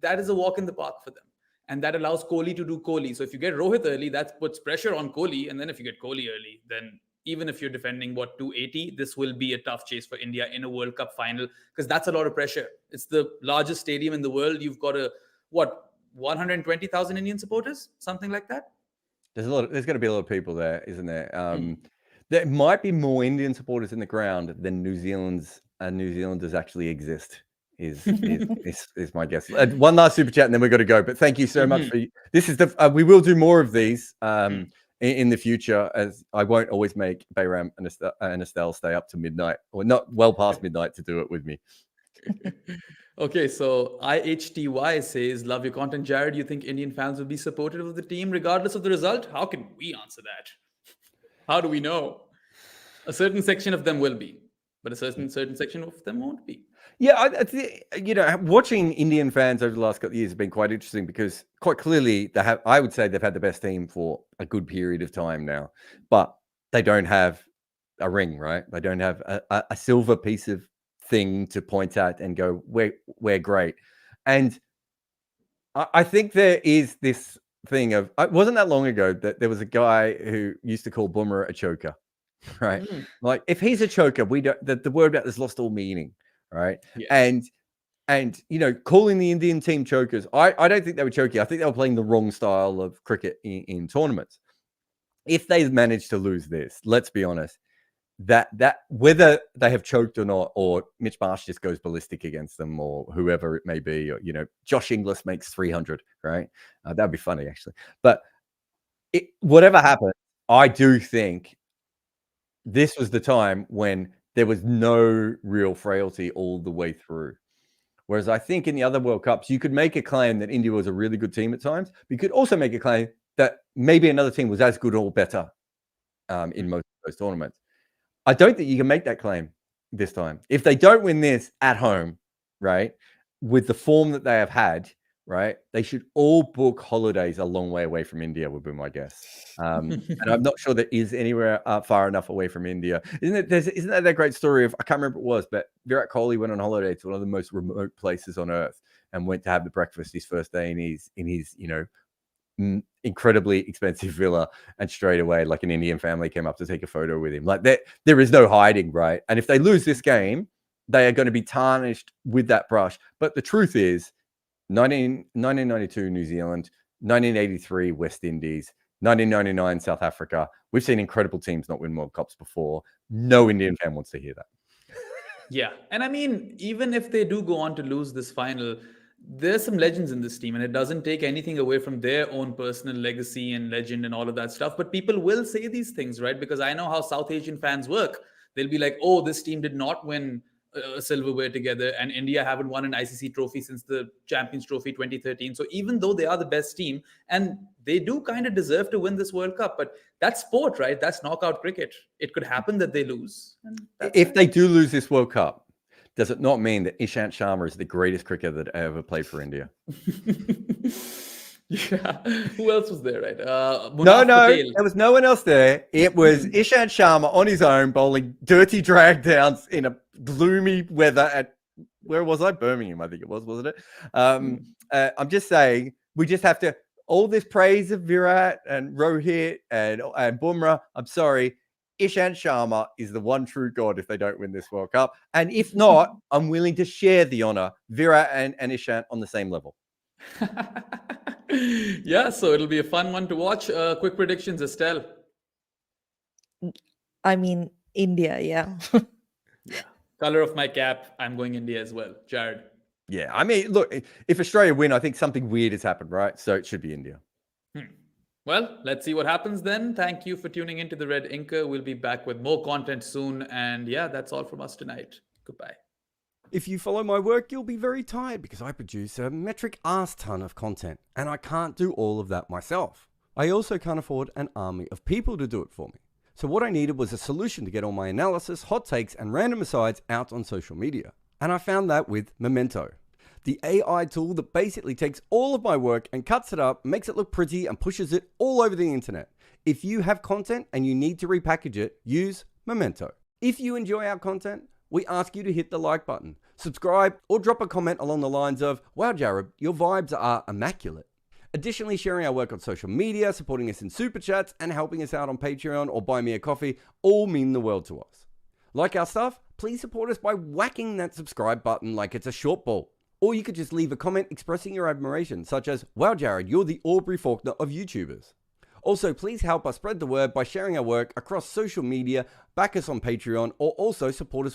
that is a walk in the park for them. And that allows Kohli to do Kohli. So if you get Rohit early, that puts pressure on Kohli. And then if you get Kohli early, then even if you're defending 280, this will be a tough chase for India in a World Cup final, because that's a lot of pressure. It's the largest stadium in the world. You've got 120,000 Indian supporters, something like that. There's going to be a lot of people there, isn't there? There might be more Indian supporters in the ground than New Zealanders actually exist. Is my guess. One last super chat, and then we've got to go. But thank you so much for this. Is we will do more of these in the future, as I won't always make Bayram and Estelle stay up to midnight, or not well past midnight, to do it with me. Okay, so IHTY says, love your content, Jarrod. You think Indian fans will be supportive of the team regardless of the result? How can we answer that? How do we know? A certain section of them will be, but a certain section of them won't be. Yeah, watching Indian fans over the last couple of years has been quite interesting, because quite clearly I would say they've had the best team for a good period of time now, but they don't have a ring, right? They don't have a silver piece of thing to point at and go, we're great. And I think there is this thing of, it wasn't that long ago that there was a guy who used to call Bumrah a choker, right? Like, if he's a choker, the word about this lost all meaning. Right. Yeah. And calling the Indian team chokers, I don't think they were choky. I think they were playing the wrong style of cricket in tournaments. If they manage to lose this, let's be honest, that whether they have choked or not, or Mitch Marsh just goes ballistic against them, or whoever it may be, or Josh Inglis makes 300, right? That'd be funny, actually. But whatever happened, I do think this was the time when there was no real frailty all the way through. Whereas I think in the other World Cups, you could make a claim that India was a really good team at times. But you could also make a claim that maybe another team was as good or better in most of those tournaments. I don't think you can make that claim this time. If they don't win this at home, right, with the form that they have had, right, they should all book holidays a long way away from India, would be my guess. And I'm not sure there is anywhere far enough away from India. Isn't that great story of, I can't remember what it was, but Virat Kohli went on holiday to one of the most remote places on earth and went to have the breakfast his first day in his incredibly expensive villa, and straight away, like, an Indian family came up to take a photo with him. Like, there is no hiding, right? And if they lose this game, they are going to be tarnished with that brush. But the truth is, 1992 New Zealand, 1983 West Indies, 1999 South Africa. We've seen incredible teams not win World Cups before. No Indian fan wants to hear that. Yeah. And I mean, even if they do go on to lose this final, there's some legends in this team, and it doesn't take anything away from their own personal legacy and legend and all of that stuff. But people will say these things, right? Because I know how South Asian fans work. They'll be like, oh, this team did not win silverware together, and India haven't won an ICC trophy since the Champions Trophy 2013. So even though they are the best team, and they do kind of deserve to win this World Cup, but that's sport, right? That's knockout cricket. It could happen that they lose. If they do lose this World Cup, does it not mean that Ishant Sharma is the greatest cricketer that ever played for India? Yeah. Who else was there, right? No, Patel. there was no one else there. It was Ishant Sharma on his own bowling dirty drag downs in a gloomy weather at, where was I? Birmingham, I think it was, wasn't it? I'm just saying, we just have to, all this praise of Virat and Rohit and Bumrah, I'm sorry, Ishant Sharma is the one true god if they don't win this World Cup. And if not, I'm willing to share the honor, Virat and Ishant on the same level. Yeah, so it'll be a fun one to watch. Quick predictions, Estelle. I mean, India, yeah. Yeah. Color of my cap, I'm going India as well. Jared. Yeah, I mean, look, if Australia win, I think something weird has happened, right? So it should be India. Well, let's see what happens then. Thank you for tuning into the Red Inker. We'll be back with more content soon. And yeah, that's all from us tonight. Goodbye. If you follow my work, you'll be very tired because I produce a metric ass ton of content and I can't do all of that myself. I also can't afford an army of people to do it for me. So what I needed was a solution to get all my analysis, hot takes, and random asides out on social media. And I found that with Memento, the AI tool that basically takes all of my work and cuts it up, makes it look pretty, and pushes it all over the internet. If you have content and you need to repackage it, use Memento. If you enjoy our content, we ask you to hit the like button, subscribe, or drop a comment along the lines of, "Wow, Jarrod, your vibes are immaculate." Additionally, sharing our work on social media, supporting us in super chats, and helping us out on Patreon or Buy Me a Coffee all mean the world to us. Like our stuff? Please support us by whacking that subscribe button like it's a short ball. Or you could just leave a comment expressing your admiration, such as, "Wow, Jarrod, you're the Aubrey Faulkner of YouTubers." Also, please help us spread the word by sharing our work across social media, back us on Patreon, or also support us with